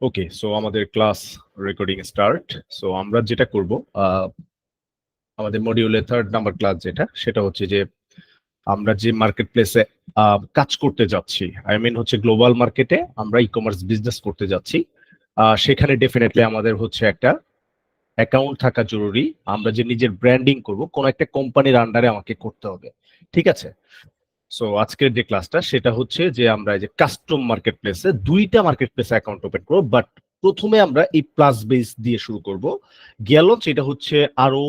ওকে, so আমাদের class recording start. So আমরা যেটা করব, আমাদের মডিউলের 3rd নাম্বার ক্লাস যেটা, সেটা হচ্ছে যে আমরা যে মার্কেট প্লেসে কাজ করতে যাচ্ছি, আই মিন হচ্ছে গ্লোবাল মার্কেটে আমরা ই কমার্স বিজনেস করতে যাচ্ছি। সেখানে ডেফিনেটলি আমাদের হচ্ছে একটা অ্যাকাউন্ট থাকা জরুরি। আমরা যে নিজের ব্র্যান্ডিং করব কোন একটা কোম্পানির আন্ডারে আমাকে করতে হবে, ঠিক আছে? সো আজকের যে ক্লাসটা সেটা হচ্ছে যে আমরা এই যে কাস্টম মার্কেট প্লেসে 2টা মার্কেট প্লেসে অ্যাকাউন্ট ওপেন করব, বাট প্রথমে আমরা এই প্লাস বেস দিয়ে শুরু করব। গেল এটা হচ্ছে আরো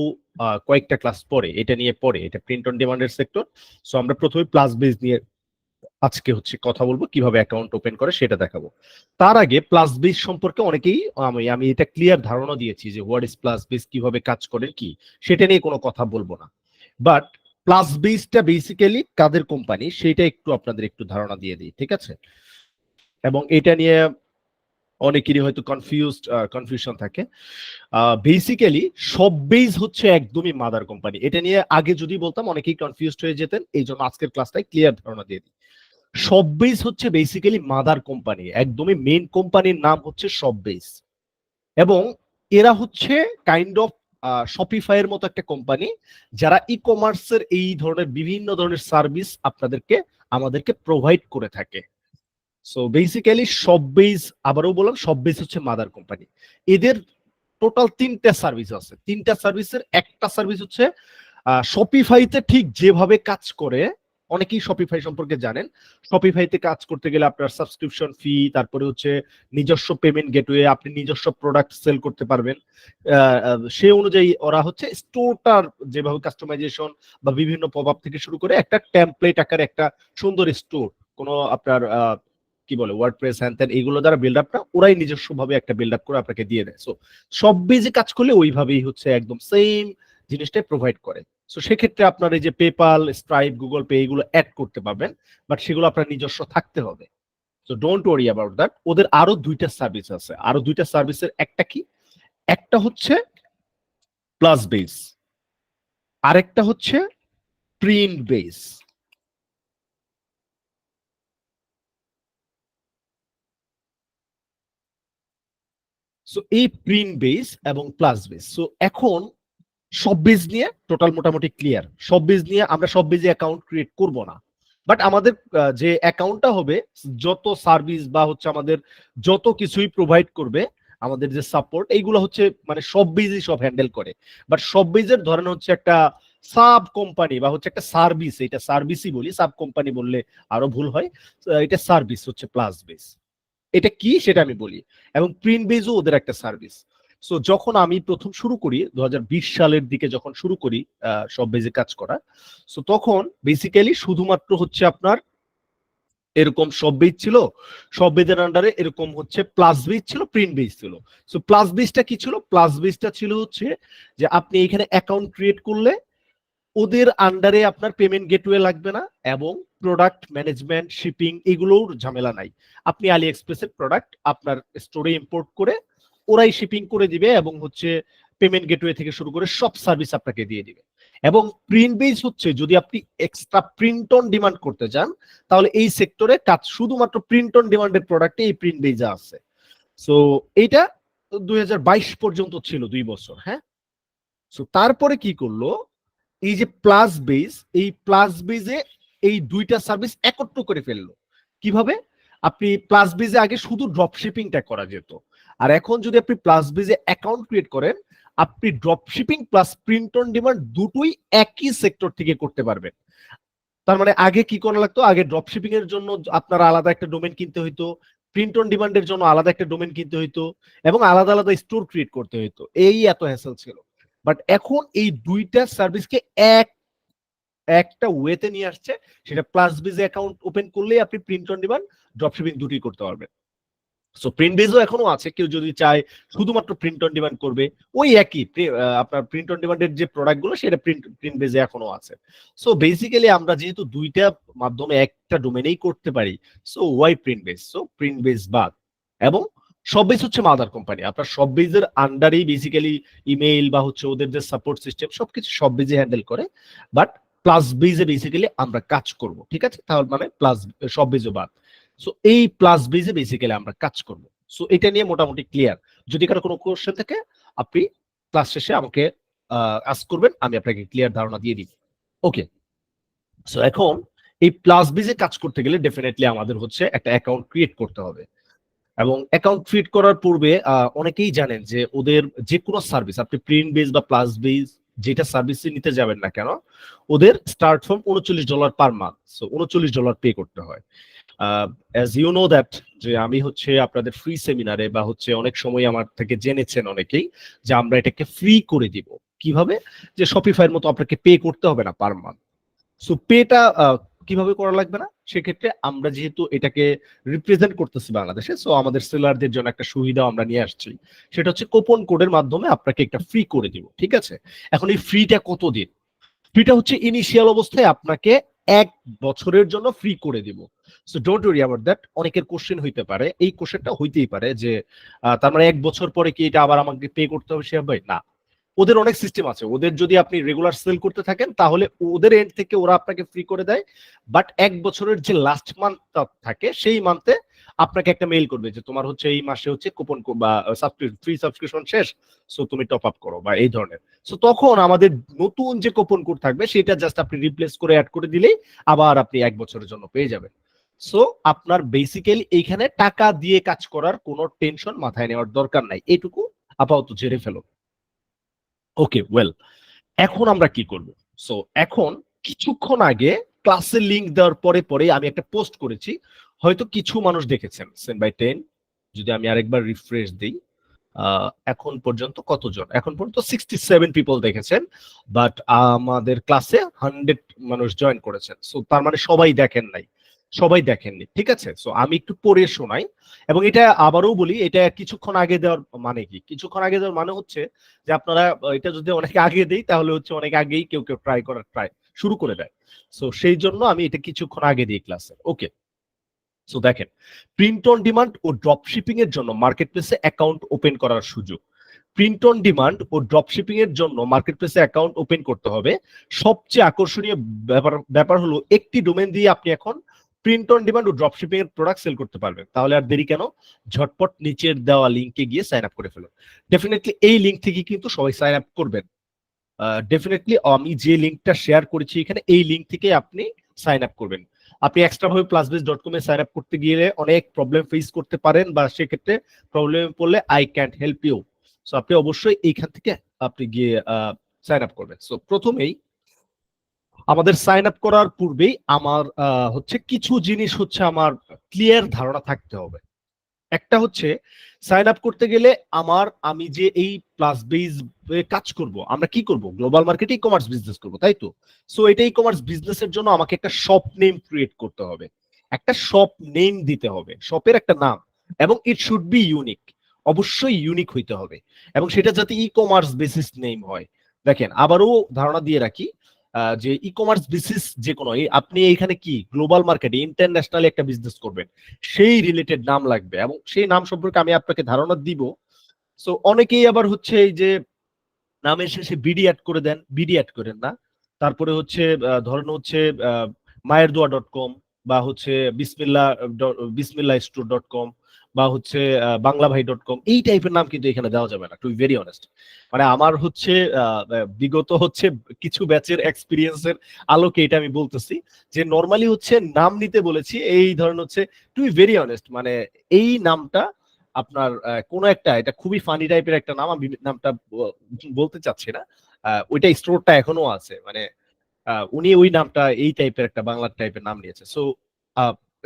কয়েকটা ক্লাস পরে এটা নিয়ে পরে, এটা প্রিন্ট অন ডিমান্ডের সেক্টর। সো আমরা প্রথমে প্লাস বেস নিয়ে আজকে হচ্ছে কথা বলবো, কিভাবে অ্যাকাউন্ট ওপেন করে সেটা দেখাবো। তার আগে প্লাস বেস সম্পর্কে অনেকেই আমি এটা ক্লিয়ার ধারণা দিয়েছি যে হোয়াট ইজ প্লাস বেস, কিভাবে কাজ করে কি, সেটা নিয়ে কোনো কথা বলবো না। বাট প্লাস বেসটা বেসিক্যালি কাদের কোম্পানি সেটা একটু আপনাদের একটু ধারণা দিয়ে দিই, ঠিক আছে? এবং এটা নিয়ে অনেকেরই হয়তো কনফিউশন থাকে। বেসিক্যালি সব বেস হচ্ছে একদমই মাদার কোম্পানি। এটা নিয়ে আগে যদি বলতাম অনেকেই কনফিউজড হয়ে যেতেন, এই জন্য আজকের ক্লাসটাই ক্লিয়ার ধারণা দিয়ে দিই। সব বেস হচ্ছে বেসিক্যালি মাদার কোম্পানি, একদমই মেইন কোম্পানির নাম হচ্ছে সব বেস। এবং এরা হচ্ছে কাইন্ড অফ শপিফাইয়ের মতো একটা কোম্পানি, যারা ই কমার্সের এই ধরনের বিভিন্ন ধরনের সার্ভিস আমাদেরকে প্রোভাইড করে থাকে। সো বেসিক্যালি সব বেস, আবারও বললাম, সব বেস হচ্ছে মাদার কোম্পানি। এদের টোটাল 3টা সার্ভিস আছে। 3টা সার্ভিসের একটা সার্ভিস হচ্ছে শপিফাইতে ঠিক যেভাবে কাজ করে, অনেকেই শপিফাই সম্পর্কে জানেন। শপিফাইতে কাজ করতে গেলে আপনার সাবস্ক্রিপশন ফি, তারপরে হচ্ছে নিজস্ব পেমেন্ট গেটওয়ে, আপনি নিজস্ব প্রোডাক্ট সেল করতে পারবেন। সে অনুযায়ী ওরা হচ্ছে স্টোরটার যেভাবে কাস্টমাইজেশন বা বিভিন্ন পপআপ থেকে শুরু করে একটা টেমপ্লেট আকারে একটা সুন্দর স্টোর, কোনো আপনার কি বলে ওয়ার্ডপ্রেস হ্যান ত্যান এইগুলো দ্বারা বিল্ড আপটা ওরাই নিজস্ব ভাবে একটা বিল্ড আপ করে আপনাকে দিয়ে দেয়। সো সব বেজে কাজ করলে ওইভাবেই হচ্ছে একদম সেম জিনিসটাই প্রোভাইড করে। সো সেক্ষেত্রে আপনার এই যে পেপাল, স্ট্রাইপ, গুগল পে এগুলো অ্যাড করতে পারবেন, বাট সেগুলো আপনার নিজস্ব থাকতে হবে। So don't worry about that. ওদের আরো 2টা সার্ভিস আছে। আরো 2টা সার্ভিসের একটা কি, একটা হচ্ছে প্লাস বেস, আরেকটা হচ্ছে প্রিন্ট বেস। সো এই প্রিন্ট বেস এবং প্লাস বেস, সো এখন সব বেজ নিয়ে টোটাল মোটামুটি ক্লিয়ার। সব বেজ নিয়ে আমরা সব বেজে অ্যাকাউন্ট ক্রিয়েট করব না, বাট আমাদের যে অ্যাকাউন্টটা হবে, যত সার্ভিস বা হচ্ছে আমাদের যত কিছুই প্রোভাইড করবে, আমাদের যে সাপোর্ট, এইগুলো হচ্ছে মানে সব বেজই সব হ্যান্ডেল করে। বাট সব বেজের ধরেন হচ্ছে একটা সাব কোম্পানি বা হচ্ছে একটা সার্ভিস, এটা সার্ভিসই বলি, সাব কোম্পানি বললে আরো ভুল হয়। এটা সার্ভিস হচ্ছে প্লাস বেস। এটা কি সেটা আমি বলি। এবং প্রিন্ট বেজও ওদের একটা সার্ভিস। সো যখন আমি প্রথম শুরু করি 2020 সালের দিকে, যখন শুরু করি সব বেজে কাজ করা, সো তখন বেসিক্যালি শুধুমাত্র হচ্ছে আপনার এরকম সব বেজ ছিল, সব বেজের আন্ডারে এরকম হচ্ছে প্লাস বেজ ছিল, প্রিন্ট বেজ ছিল। সো প্লাস বেজটা কি ছিল? প্লাস বেজটা ছিল হচ্ছে যে আপনি এখানে অ্যাকাউন্ট ক্রিয়েট করলে ওদের আন্ডারে আপনার পেমেন্ট গেটওয়ে লাগবে না, এবং প্রোডাক্ট ম্যানেজমেন্ট, শিপিং এগুলোর ঝামেলা নাই। আপনি আলি এক্সপ্রেসের প্রোডাক্ট আপনার স্টোরে ইম্পোর্ট করে ওরাই শিপিং করে দিবে, এবং হচ্ছে পেমেন্ট গেটওয়ে থেকে শুরু করে সব সার্ভিস আপনাকে দিয়ে দিবে। এবং প্রিন্ট বেস হচ্ছে যদি আপনি এক্সট্রা প্রিন্ট অন ডিমান্ড করতে চান, তাহলে এই সেক্টরে কাজ শুধুমাত্র প্রিন্ট অন ডিমান্ডের প্রোডাক্টে এই প্রিন্ট বেজা আছে। সো এইটা 2022 পর্যন্ত ছিল, 2 বছর। হ্যাঁ, সো তারপরে কি করলো, এই যে প্লাস বেস, এই প্লাস বেজে এই 2টা সার্ভিস একত্র করে ফেললো। কিভাবে? আপনি প্লাস বেজে আগে শুধু ড্রপ শিপিংটা করা যেত, আর এখন যদি আপনি প্লাস বেজে অ্যাকাউন্ট ক্রিয়েট করেন, আপনি drop shipping plus print on demand দুটোই একই সেক্টর থেকে করতে পারবেন। তার মানে আগে কি করা লাগতো, আগে ড্রপ শিপিং এর জন্য আপনার আলাদা একটা ডোমেন কিনতে হইতো, প্রিন্ট অন ডিমান্ডের জন্য আলাদা একটা ডোমেন কিনতে হইতো, এবং আলাদা আলাদা স্টোর ক্রিয়েট করতে হইতো। এই এত হ্যাসেল ছিল। বাট এখন এই 2টা সার্ভিসকে একটা ওয়েতে নিয়ে আসছে, সেটা প্লাস বেজে অ্যাকাউন্ট ওপেন করলেই আপনি প্রিন্ট অন ডিমান্ড, ড্রপশিপিং দুটোই করতে পারবেন। সো প্রিন্ট বেজও এখনো আছে, কেউ যদি চায় শুধুমাত্র প্রিন্ট অন ডিমান্ড করবে, ওই একই আপনার প্রিন্ট অন ডিমান্ডের যে প্রোডাক্ট গুলো সেটা প্রিন্ট বেজে এখনো আছে। সো বেসিক্যালি আমরা যেহেতু 2টা মাধ্যমে একটা ডোমেনেই করতে পারি, so why PrintBase, so PrintBase বাদ। এবং সব বেজ হচ্ছে মাদার কোম্পানি, আপনার সব বেজের আন্ডারেই বেসিক্যালি ইমেইল বা হচ্ছে ওদের যে সাপোর্ট সিস্টেম সবকিছু সব বেজে হ্যান্ডেল করে। বাট প্লাস বেজে বেসিক্যালি আমরা কাজ করব, ঠিক আছে? তাহলে মানে প্লাস সব বেজও বাদ। সো এই প্লাস বেজে বেসিক্যালি আমরা কাজ করব। সো এটা নিয়ে মোটামুটি ক্লিয়ার। যদি কারো কোনো কোশ্চেন থাকে আপনি ক্লাস শেষে আমাকে আস্ক করবেন, আমি আপনাকে ক্লিয়ার ধারণা দিয়ে দিব। ওকে, সো এখন এই প্লাস বিজে কাজ করতে গেলে ডেফিনেটলি আমাদের হচ্ছে একটা অ্যাকাউন্ট ক্রিয়েট করতে হবে। এবং অ্যাকাউন্ট ক্রিয়েট করার পূর্বে অনেকেই জানেন যে ওদের যে কোনো সার্ভিস, আপনি প্রিন্ট বেস বা প্লাস বেস যেটা সার্ভিসে নিতে যাবেন না কেন, ওদের start from $39 per month, so $39 pay করতে হয়। অ্যাজ ইউ নো দ্যাট, যে আমি হচ্ছে আপনাদের ফ্রি সেমিনারে বা হচ্ছে অনেক সময় আমার থেকে জেনেছেন অনেকেই যে আমরা এটাকে ফ্রি করে দিব। কিভাবে? যে শপিফাইয়ের মতো আপনাকে পে করতে হবে না পার মান্থ। সো পেটা কিভাবে করা লাগবে না, সেক্ষেত্রে আমরা যেহেতু এটাকে রিপ্রেজেন্ট করতেছি বাংলাদেশে, সো আমাদের সেলারদের জন্য একটা সুবিধা আমরা নিয়ে আসছি, সেটা হচ্ছে কুপন কোডের মাধ্যমে আপনাকে একটা ফ্রি করে দিব। ঠিক আছে, এখন এই ফ্রিটা কতদিন? ফ্রিটা হচ্ছে ইনিশিয়াল অবস্থায় আপনাকে 1 বছরের জন্য ফ্রি করে দিব। So don't worry about that. অনেকের কোশ্চেন হইতে পারে, এই কোশ্চেনটা হইতেই পারে যে তার মানে 1 বছর পরে কি এটা আবার আমাকে পে করতে হবে? সে ভাই না, ওদের অনেক সিস্টেম আছে। ওদের যদি আপনি রেগুলার সেল করতে থাকেন তাহলে ওদের এন্ড থেকে ওরা আপনাকে ফ্রি করে দেয়, বাট 1 বছরের যে লাস্ট মান্থ থাকে সেই মান্থে আপনাকে একটা মেইল করবে যে তোমার হচ্ছে এই মাসে হচ্ছে কুপন বা ফ্রি সাবস্ক্রিপশন শেষ, সো তুমি টপ আপ করো বা এই ধরনের। সো তখন আমাদের নতুন যে কুপন কোড থাকবে সেটা জাস্ট আপনি রিপ্লেস করে অ্যাড করে দিলেই আবার আপনি 1 বছরের জন্য পেয়ে যাবেন। সো আপনার বেসিক্যালি এইখানে টাকা দিয়ে কাজ করার কোনো টেনশন মাথায় নেওয়ার দরকার নাই, এটুকু আপাতত জেনে ফেলো। ওকে, ওয়েল, এখন আমরা কি করব? সো এখন কিছুক্ষণ আগে ক্লাসের লিংক দেওয়ার পরে পরে আমি একটা পোস্ট করেছি, হয়তো কিছু মানুষ দেখেছেন, 10/10। যদি আমি আরেকবার রিফ্রেশ দিই, এখন পর্যন্ত কতজন? এখন পর্যন্ত 67 পিপল দেখেছেন, বাট আমাদের ক্লাসে 100 মানুষ জয়েন করেছেন। সো তার মানে সবাই দেখেন নাই, সবাই দেখেননি। ঠিক আছে, সো আমি একটু পড়ে শোনাই। এবং এটা আবারও বলি, এটা কিছুক্ষণ আগে দেওয়ার মানে কি? কিছুক্ষণ আগে দেওয়ার মানে হচ্ছে যে আপনারা এটা যদি অনেক আগে দেই তাহলে হচ্ছে অনেক আগেই কেউ কেউ ট্রাই শুরু করে দেয়। সো সেই জন্য আমি এটা কিছুক্ষণ আগে দিই ক্লাসে। ওকে, সো দেখেন, প্রিন্ট অন ডিমান্ড ও ড্রপ শিপিং এর জন্য মার্কেটপ্লেসে অ্যাকাউন্ট ওপেন করার সুযোগ। প্রিন্ট অন ডিমান্ড ও ড্রপ শিপিং এর জন্য মার্কেটপ্লেসে অ্যাকাউন্ট ওপেন করতে হবে। সবচেয়ে আকর্ষণীয় ব্যাপার হলো একটি ডোমেন দিয়ে আপনি এখন প্রিন্ট অন ডিমান্ড ও ড্রপ শিপিং এর প্রোডাক্ট সেল করতে পারবেন। তাহলে আর দেরি কেন? ঝটপট নিচের দেওয়া লিংকে গিয়ে সাইন আপ করে ফেলুন। ডেফিনেটলি এই লিংক থেকে কিন্তু সবাই সাইন আপ করবেন। ডেফিনেটলি আমি যে লিংকটা শেয়ার করেছি এখানে, এই লিংক থেকে আপনি সাইন আপ করবেন। আপনি এক্সট্রা ভাবে plusbase.com এ সাইন আপ করতে গিয়ে অনেক প্রবলেম ফেস করতে পারেন, বা সেক্ষেত্রে প্রবলেমে পড়লে I can't help you. So আপনি অবশ্যই এইখান থেকে আপনি গিয়ে সাইন আপ করবেন। সো প্রথমেই আমাদের সাইন আপ করার পূর্বেই আমার হচ্ছে কিছু জিনিস হচ্ছে আমার ক্লিয়ার ধারণা থাকতে হবে। একটা হচ্ছে, সাইন আপ করতে গেলে আমি যে এই প্লাস বেস কাজ করব, আমরা কি করব? গ্লোবাল মার্কেটে ই কমার্স বিজনেস করব, তাই তো? সো এটা ই কমার্স বিজনেসের জন্য আমাকে একটা শপ নেম ক্রিয়েট করতে হবে, একটা শপ নেম দিতে হবে, শপের একটা নাম, এবং ইট শুড বি ইউনিক। অবশ্যই ইউনিক হইতে হবে, এবং সেটা যাতে ই কমার্স বেসিস নেম হয়। দেখেন, আবারও ধারণা দিয়ে রাখি, যে ই কমার্স বেসিস যে কোনো, আপনি এইখানে কি গ্লোবাল মার্কেটে ইন্টারন্যাশনালি একটা বিজনেস করবেন, সেই রিলেটেড নাম লাগবে, এবং সেই নাম সম্পর্কে আমি আপনাকে ধারণা দিব। সো অনেকেই আবার হচ্ছে এই যে নামের শেষে বিডি অ্যাড করে দেন, বিডি অ্যাড করেন না। তারপরে হচ্ছে ধরেন হচ্ছে মায়েরদোয়া.com, বা হচ্ছে বিসমিল্লাহ স্টোর.com, বা হচ্ছে বাংলাভাই.com, এই টাইপের নাম কিন্তু এখানে দেওয়া যাবে না, টু বি ভেরি অনেস্ট। মানে আমার হচ্ছে বিগত হচ্ছে কিছু ব্যাচের এক্সপিরিয়েন্সের আলোকে এটা আমি বলতেছি, যে নর্মালি হচ্ছে নাম নিতে বলেছি এই ধরেন হচ্ছে, টু বি ভেরি অনেস্ট, মানে এই নামটা আপনার কোন একটা, এটা খুবই ফানি টাইপের একটা নাম, আমি নামটা বলতে চাচ্ছি না। ওইটা স্টোরটা এখনো আছে, মানে উনি ওই নামটা এই টাইপের একটা বাংলা টাইপের নাম নিয়েছে। সো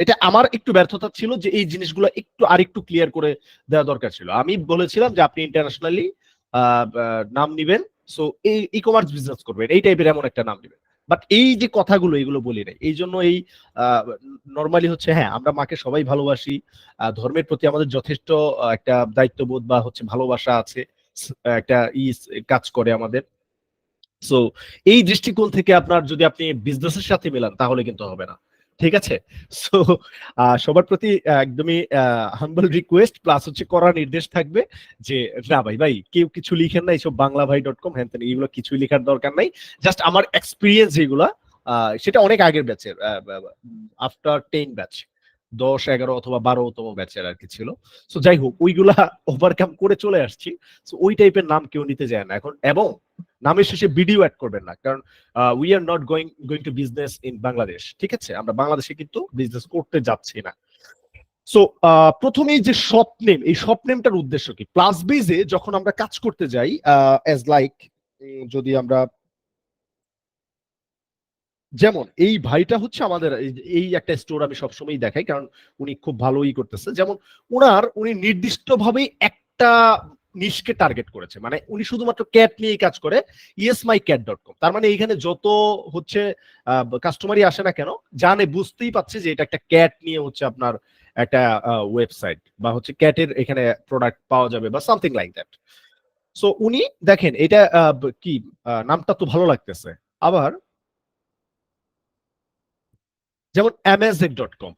এটা আমার একটু ব্যর্থতা ছিল, যে এই জিনিসগুলো একটু আরেকটু ক্লিয়ার করে দেওয়া দরকার ছিল। আমি বলেছিলাম যে আপনি ইন্টারন্যাশনালি নাম নিবেন, সো এই ই কমার্স বিজনেস করবেন, এই টাইপের এমন একটা নাম নিবেন। বাট এই যে কথাগুলো, এগুলো বলি নাই, এই জন্য এই নর্মালি হচ্ছে, হ্যাঁ আমরা মাকে সবাই ভালোবাসি, ধর্মের প্রতি আমাদের যথেষ্ট একটা দায়িত্ববোধ বা হচ্ছে ভালোবাসা আছে, একটা কাজ করে আমাদের। সো এই দৃষ্টিকোণ থেকে আপনার যদি আপনি বিজনেসের সাথে মেলান তাহলে কিন্তু হবে না। ঠিক আছে, সো সবার প্রতি একদমই হাম্বল রিকোয়েস্ট, প্লাস হচ্ছে করা নির্দেশ থাকবে যে না ভাই ভাই কেউ কিছু লিখেন না, এইসব বাংলাভাই.com হ্যান ত্যান এগুলো কিছুই লেখার দরকার নাই। জাস্ট আমার এক্সপিরিয়েন্স যেগুলা, সেটা অনেক আগের ব্যাচের, আফটার 10 ব্যাচ, 10, 11 অথবা 12তম ব্যাচের আর কি ছিল। সো যাই হোক, ওইগুলা ওভারকাম করে চলে আসছি। সো ওই টাইপের নাম কেউ নিতে যায় না এখন। এবং নামের শেষে বিডিও অ্যাড করবেন না, কারণ we are not going to business in Bangladesh. ঠিক আছে, আমরা বাংলাদেশে কিন্তু বিজনেস করতে যাচ্ছি না। সো প্রথমেই যে শপ নেম, এই শপ নেমটার উদ্দেশ্য কি? প্লাস বেজে যখন আমরা কাজ করতে যাই, অ্যাজ লাইক, যদি আমরা, যেমন এই ভাইটা হচ্ছে আমাদের এই একটা স্টোর আমি সবসময় দেখাই, কারণ উনি খুব ভালোই করতেছে। যেমন উনি নির্দিষ্টভাবে একটা নিশকে টার্গেট করেছে, মানে উনি শুধুমাত্র ক্যাট নিয়ে কাজ করে, yesmycat.com। তার মানে এইখানে যত হচ্ছে কাস্টমারই আসে না কেন, জানে, বুঝতেই পারছে যে এটা একটা ক্যাট নিয়ে হচ্ছে আপনার একটা ওয়েবসাইট, বা হচ্ছে ক্যাটের এখানে প্রোডাক্ট পাওয়া যাবে বা সামথিং লাইক দ্যাট। সো উনি দেখেন এটা কি, নামটা তো ভালো লাগতেছে। আবার যেমন amazec.com,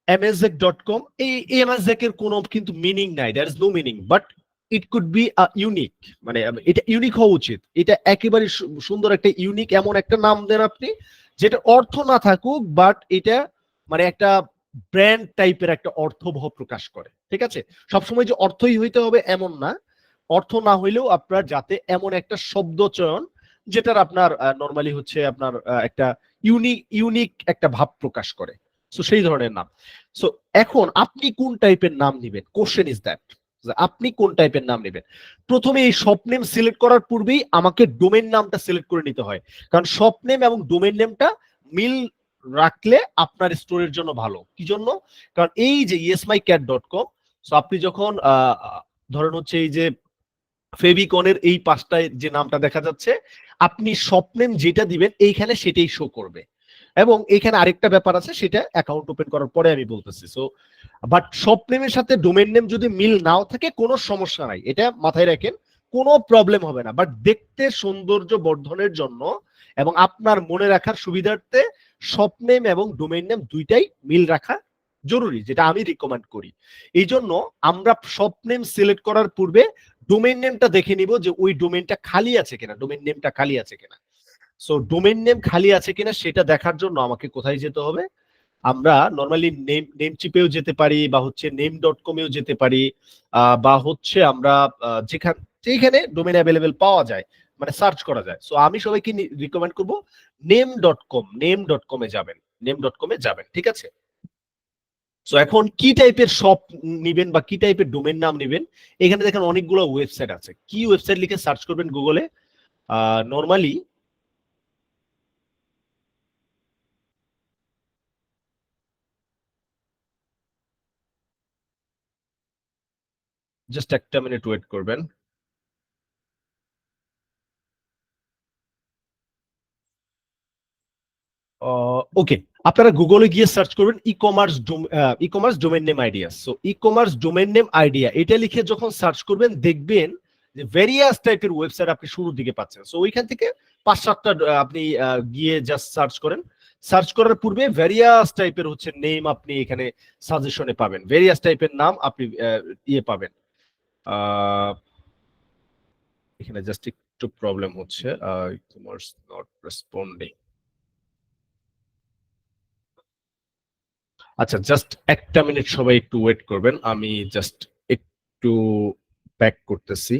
amazec.com, এই amazec এর কোনো কিন্তু মিনিং নাই, there is no meaning, but it could be unique. মানে এটা ইউনিক হওয়া উচিত। এটা একেবারে সুন্দর একটা ইউনিক এমন একটা নাম দেন আপনি, যেটা অর্থ না থাকুক, বাট এটা মানে একটা ব্র্যান্ড টাইপের একটা অর্থবহ প্রকাশ করে। ঠিক আছে, সবসময় যে অর্থই হইতে হবে এমন না, অর্থ না হইলেও আপনার যাতে এমন একটা শব্দ চয়ন যেটার আপনার নর্মালি হচ্ছে আপনার একটা ইউনিক একটা ভাব প্রকাশ করে। সো সেই ধরনের নাম। সো এখন আপনি কোন টাইপের নাম নিবেন, কোশ্চেন ইজ দ্যাট, আপনি কোন টাইপের নাম নেবেন। প্রথমে এই শপ নেম সিলেক্ট করার পূর্বেই আমাকে ডোমেন নামটা সিলেক্ট করে নিতে হয়, কারণ শপ নেম এবং ডোমেন নেমটা মিল রাখলে আপনার স্টোরের জন্য ভালো। কি জন্য? কারণ এই যে yesmycat.com, সো আপনি যখন ধরেন হচ্ছে এই যে ফেভিকনের এই পাশটায় যে নামটা দেখা যাচ্ছে, আপনি শপ নেম যেটা দিবেন এইখানে সেটাই শো করবে। এবং এখানে আরেকটা ব্যাপার আছে, সেটা অ্যাকাউন্ট ওপেন করার পরে আমি বলতেছি। সো বাট শপ নেমের সাথে ডোমেন নেম যদি মিল নাও থাকে কোনো সমস্যা নাই, এটা মাথায় রাখেন, কোনো প্রবলেম হবে না। বাট দেখতে সৌন্দর্য বর্ধনের জন্য এবং আপনার মনে রাখার সুবিধার্থে শপ নেম এবং ডোমেন নেম দুইটাই মিল রাখা জরুরি, যেটা আমি রিকমেন্ড করি। এই জন্য আমরা শপ নেম সিলেক্ট করার পূর্বে ডোমেন নেমটা দেখে নিব যে ওই ডোমেনটা খালি আছে কিনা, ডোমেন নেমটা খালি আছে কিনা। সো ডোমেন নেম খালি আছে কিনা সেটা দেখার জন্য আমাকে কোথায় যেতে হবে? আমরা নরমালি নেম চিপেও যেতে পারি, বা হচ্ছে name.com-এও যেতে পারি, বা হচ্ছে আমরা যেখানে ডোমেন অ্যাভেলেবেল পাওয়া যায়, মানে সার্চ করা যায়। সো আমি সবাইকে রিকমেন্ড করব name.com এ যাবেন, name.com-এ যাবেন। ঠিক আছে, সো এখন কি টাইপের শপ নিবেন বা কি টাইপের ডোমেন নাম নিবেন, এখানে দেখেন অনেকগুলো ওয়েবসাইট আছে। কি ওয়েবসাইট লিখে সার্চ করবেন গুগলে, নরমালি জাস্ট একটা মিনিট ওয়েট করবেন। ওকে, আপনারা গুগলে গিয়ে সার্চ করবেন e commerce domain name idea. So e commerce domain name idea এটা লিখে যখন সার্চ করবেন, দেখবেন যে ভেরিয়াস টাইপের ওয়েবসাইট আপনি শুরুর দিকে পাচ্ছেন। সো ওইখান থেকে 5-7টা আপনি গিয়ে জাস্ট সার্চ করেন। সার্চ করার পূর্বে ভেরিয়াস টাইপের হচ্ছে নেম আপনি এখানে সাজেশনে পাবেন, ভেরিয়াস টাইপের নাম আপনি ইয়ে পাবেন। আহ, এখানে জাস্ট একটু প্রবলেম হচ্ছে, ই কমার্স নট রেসপন্ডিং। আচ্ছা, জাস্ট একটা মিনিট সবাই একটু ওয়েট করবেন, আমি জাস্ট একটু ব্যাক করতেছি।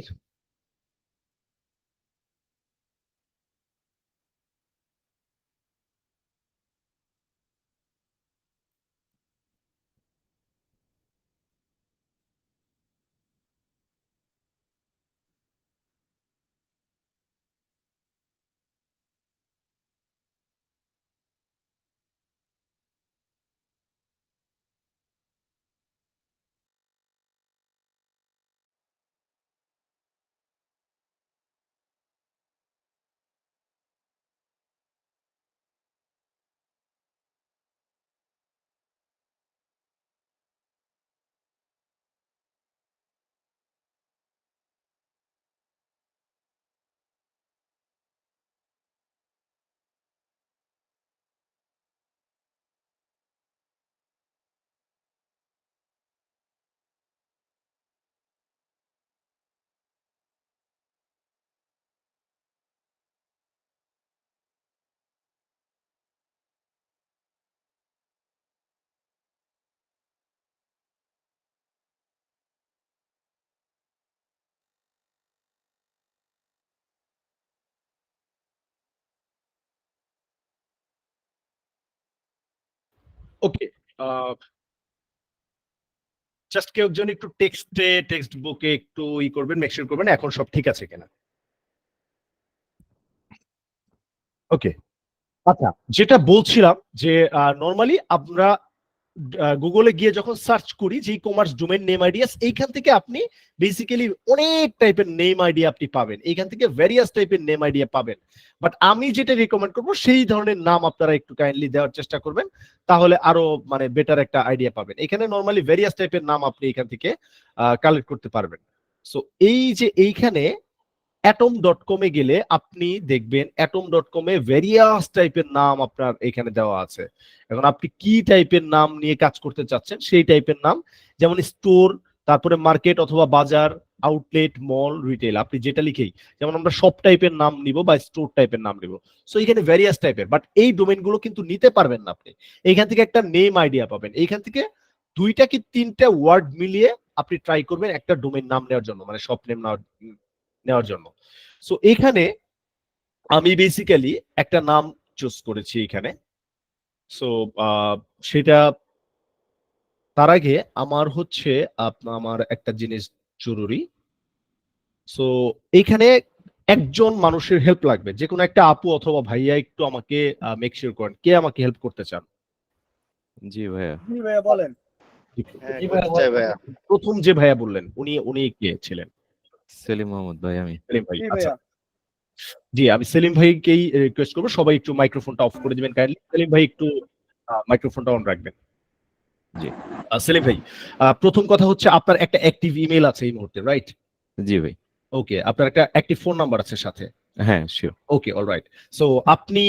ওকে, জাস্ট কেউ একজন একটু টেক্সট বুকে একটু ই করবেন, মেক শিওর করবেন এখন সব ঠিক আছে কিনা। ওকে, আচ্ছা যেটা বলছিলাম যে নর্মালি আমরা গুগলে গিয়ে যখন সার্চ করি যে e commerce domain name ideas, এইখান থেকে আপনি বেসিক্যালি অনেক টাইপের নেম আইডিয়া আপনি পাবেন, এইখান থেকে ভ্যারিয়াস টাইপের নেম আইডিয়া পাবেন। বাট আমি যেটা রিকমেন্ড করবো সেই ধরনের নাম আপনারা একটু কাইন্ডলি দেওয়ার চেষ্টা করবেন, তাহলে আরো মানে বেটার একটা আইডিয়া পাবেন। এখানে নর্মালি ভ্যারিয়াস টাইপের নাম আপনি এখান থেকে কালেক্ট করতে পারবেন। সো এই যে এইখানে atom.com-এ গেলে আপনি দেখবেন atom.com-এ ভেরিয়াস টাইপের নাম আপনার এখানে দেওয়া আছে। এখন আপনি কি টাইপের নাম নিয়ে কাজ করতে চাচ্ছেন সেই টাইপের নাম, যেমন স্টোর, তারপরে মার্কেট অথবা বাজার, আউটলেট, মল, রিটেল, আপনি যেটা লিখেই, যেমন আমরা শপ টাইপের নাম নিব বা স্টোর টাইপের নাম নিব। সো এখানে ভেরিয়াস টাইপের, বাট এই ডোমেইন গুলো কিন্তু নিতে পারবেন না আপনি। এইখান থেকে একটা নেম আইডিয়া পাবেন, এইখান থেকে 2টা কি 3টা ওয়ার্ড মিলিয়ে আপনি ট্রাই করবেন একটা ডোমেইন নাম নেওয়ার জন্য, মানে শপ নেম নেওয়ার জন্য। সো এখানে আমি বেসিক্যালি একটা নাম চুজ করেছি এখানে। সো সেটা তার আগে আমার হচ্ছে আমার একটা জিনিস জরুরি। সো এখানে একজন মানুষের হেল্প লাগবে, যে কোনো একটা আপু অথবা ভাইয়া একটু আমাকে মেক শিওর করেন কে আমাকে হেল্প করতে চান। জি ভাইয়া। জি ভাইয়া বলেন। প্রথম যে ভাইয়া বললেন উনি উনি কে ছিলেন? সেলিম মোহাম্মদ ভাই আমি। সেলিম ভাই, জি আচ্ছা ভাইয়া। জি আমি সেলিম ভাইকেই রিকোয়েস্ট করবো সবাই একটু মাইক্রোফোনটা অফ করে দিবেন কাইন্ডলি। সেলিম ভাই একটু মাইক্রোফোনটা অন রাখবেন। জি সেলিম ভাই, প্রথম কথা হচ্ছে আপনার একটা অ্যাক্টিভ ইমেল আছে এই মুহূর্তে, রাইট? জি ভাই। ওকে, আপনার একটা অ্যাক্টিভ ফোন নাম্বার আছে সাথে? হ্যাঁ শিওর। ওকে, অলরাইট। সো আপনি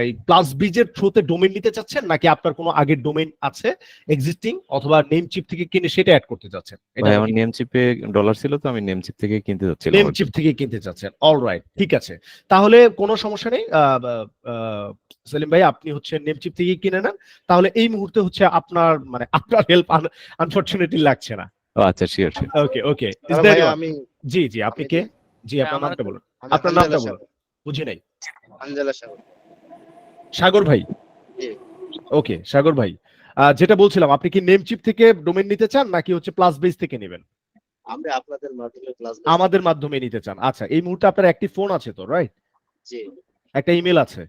এই প্লাস বিজের থ্রুতে ডোমেইন নিতে চাচ্ছেন, নাকি আপনার কোনো আগের ডোমেইন আছে এক্সিস্টিং, অথবা নেম চিপ থেকে কিনে সেটা অ্যাড করতে চাচ্ছেন? এটা ভাই আমার নেম চিপে ডলার ছিল তো আমি নেম চিপ থেকে কিনতে যাচ্ছিলাম। নেম চিপ থেকে কিনতে চাচ্ছেন, অলরাইট, ঠিক আছে। তাহলে কোনো সমস্যা নেই সেলিম ভাই, আপনি হচ্ছে নেম চিপ থেকে কিনে নেন। তাহলে এই মুহূর্তে হচ্ছে আপনার মানে আপনার হেল্প আনফরচুনেটলি লাগছে না। ও আচ্ছা শিওর শিওর। ওকে ওকে, আমি জি জি আপনি কে? জি আপনার নামটা বলুন। আপনার নামটা বলুন, বুঝি নাই। আঞ্জেলা সাগর। সাগর ভাই, জি। ওকে সাগর ভাই, যেটা বলছিলাম, আপনি কি নেম চিপ থেকে ডোমেইন নিতে চান নাকি হচ্ছে প্লাস বেস থেকে নেবেন? আমরা আপনাদের মাধ্যমে ক্লাস আমাদের মাধ্যমে নিতে চান, আচ্ছা। এই মুহূর্তে আপনার একটি ফোন আছে তো, রাইট? জি একটা ইমেল আছে,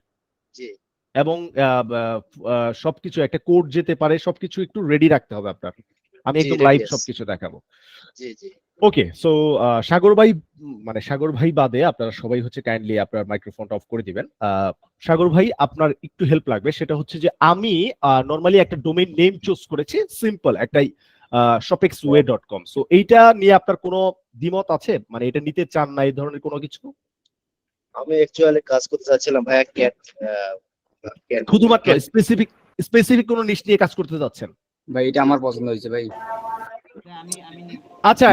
জি এবং সবকিছু একটা কোড যেতে পারে, সবকিছু একটু রেডি রাখতে হবে আপনার। আমি একদম লাইভ সবকিছু দেখাবো। জি জি। ওকে, সো সাগর ভাই, মানে সাগর ভাই বাদে আপনারা সবাই হচ্ছে কাইন্ডলি আপনার মাইক্রোফোনটা অফ করে দিবেন। সাগর ভাই আপনার একটু হেল্প লাগবে, সেটা হচ্ছে যে আমি নরমালি একটা ডোমেইন নেম চুজ করেছি, সিম্পল একটাই, shopexway.com। সো এইটা নিয়ে আপনার কোনো দ্বিমত আছে, মানে এটা নিতে চান না এই ধরনের কোনো কিছু? আমি অ্যাকচুয়ালি কাজ করতে চাচ্ছিলাম ভাইয়া ক্যাট শুধুমাত্র স্পেসিফিক কোনো নিশ নিয়ে কাজ করতে যাচ্ছেন? ভাই এটা আমার পছন্দ হয়েছে ভাই। আচ্ছা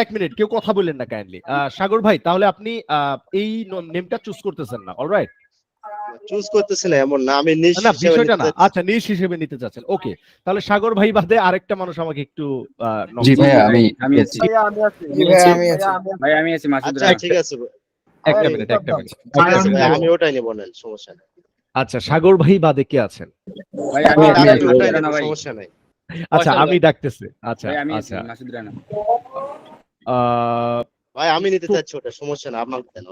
এক মিনিট কেউ কথা বললেন না কাইন্ডলি। সাগর ভাই, তাহলে আপনি এই নেমটা চুজ করতেছেন না, অলরাইট? চুজ করতেছি না এমন না, আমি নিশ না হিসেবে বিষয়টা না, নিতে চাচ্ছি। আচ্ছা নিশ হিসেবে নিতে চাচ্ছেন, ওকে। তাহলে সাগর ভাই বাদে আরেকটা মানুষ আমাকে একটু knock জি করুন। ভাইয়া আমি আছি। ভাইয়া আমি আছি। জি ভাইয়া আমি আছি। ভাইয়া ভাই আমি আছি মাসুদ আচ্ছা রানা। ঠিক আছে ভাই, একটা মিনিট ঠিক আছে ভাই, আমি ওটাই নেব, নেন সমস্যা নেই। আচ্ছা সাগর ভাই বাদে কে আছেন? ভাই আমি আমি আছি ওটাই মাসুদ নেব, রানা ভাই। সমস্যা নাই। আচ্ছা ফয়সাল আমি ভাই। ডাকতেছি, আচ্ছা ভাই আমি আছি আচ্ছা। মাসুদ রানা। ভাই আমি নিতে চাচ্ছি ওটা, সমস্যা না, আপনার দেন।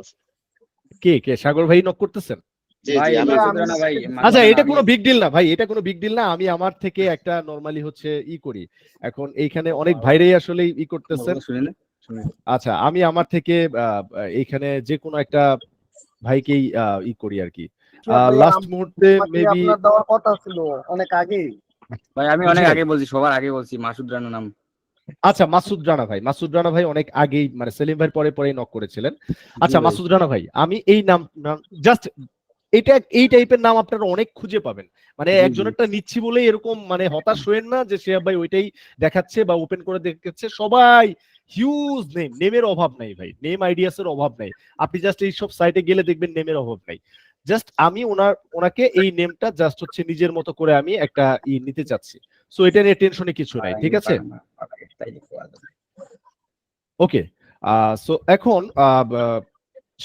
কে কে সাগর ভাই নক করতেছেন? জি ভাই জি আমি মাসুদ রানা ভাই। আচ্ছা এটা কোনো বিগ ডিল না ভাই, এটা কোনো বিগ ডিল না। আমি আমার থেকে একটা নরমালি হচ্ছে ই করি, এখন এইখানে অনেক ভাইরাই আসলে ই করতেছেন। শুনেন আচ্ছা আমি আমার থেকে এইখানে যে কোনো একটা ভাইকেই ই করি আর কি, লাস্ট মুহূর্তে মেবি। আপনার দেওয়ার কথা ছিল অনেক আগেই। ভাই আমি অনেক আগে বলছি, সবার আগে বলছি মাসুদ রানা নাম। আচ্ছা মাসুদ রানা ভাই অনেক আগেই, মানে সেলিম ভাই পরে পরে নক করেছিলেন। আচ্ছা ভাই। মাসুদ রানা ভাই, আমি এই নাম জাস্ট এটা এই টাইপের নাম আপনারা অনেক খুঁজে পাবেন, মানে জি, জি। একজনেরটা নিচ্ছি বলে এরকম মানে হতাশ হয়েন না যে শিহাব ভাই ওইটাই দেখাচ্ছে বা ওপেন করে দেখাচ্ছে। সবাই হিউজ নেমের অভাব নাই ভাই, নেম আইডিয়াস এর অভাব নাই। আপনি জাস্ট এই সব সাইটে গেলে দেখবেন নেমের অভাব নাই। জাস্ট আমি ওনাকে এই নেমটা জাস্ট হচ্ছে নিজের মতো করে আমি একটা নিতে চাচ্ছি। সো এটা নিয়ে টেনশনে কিছু নাই, ঠিক আছে? ওকে, সো এখন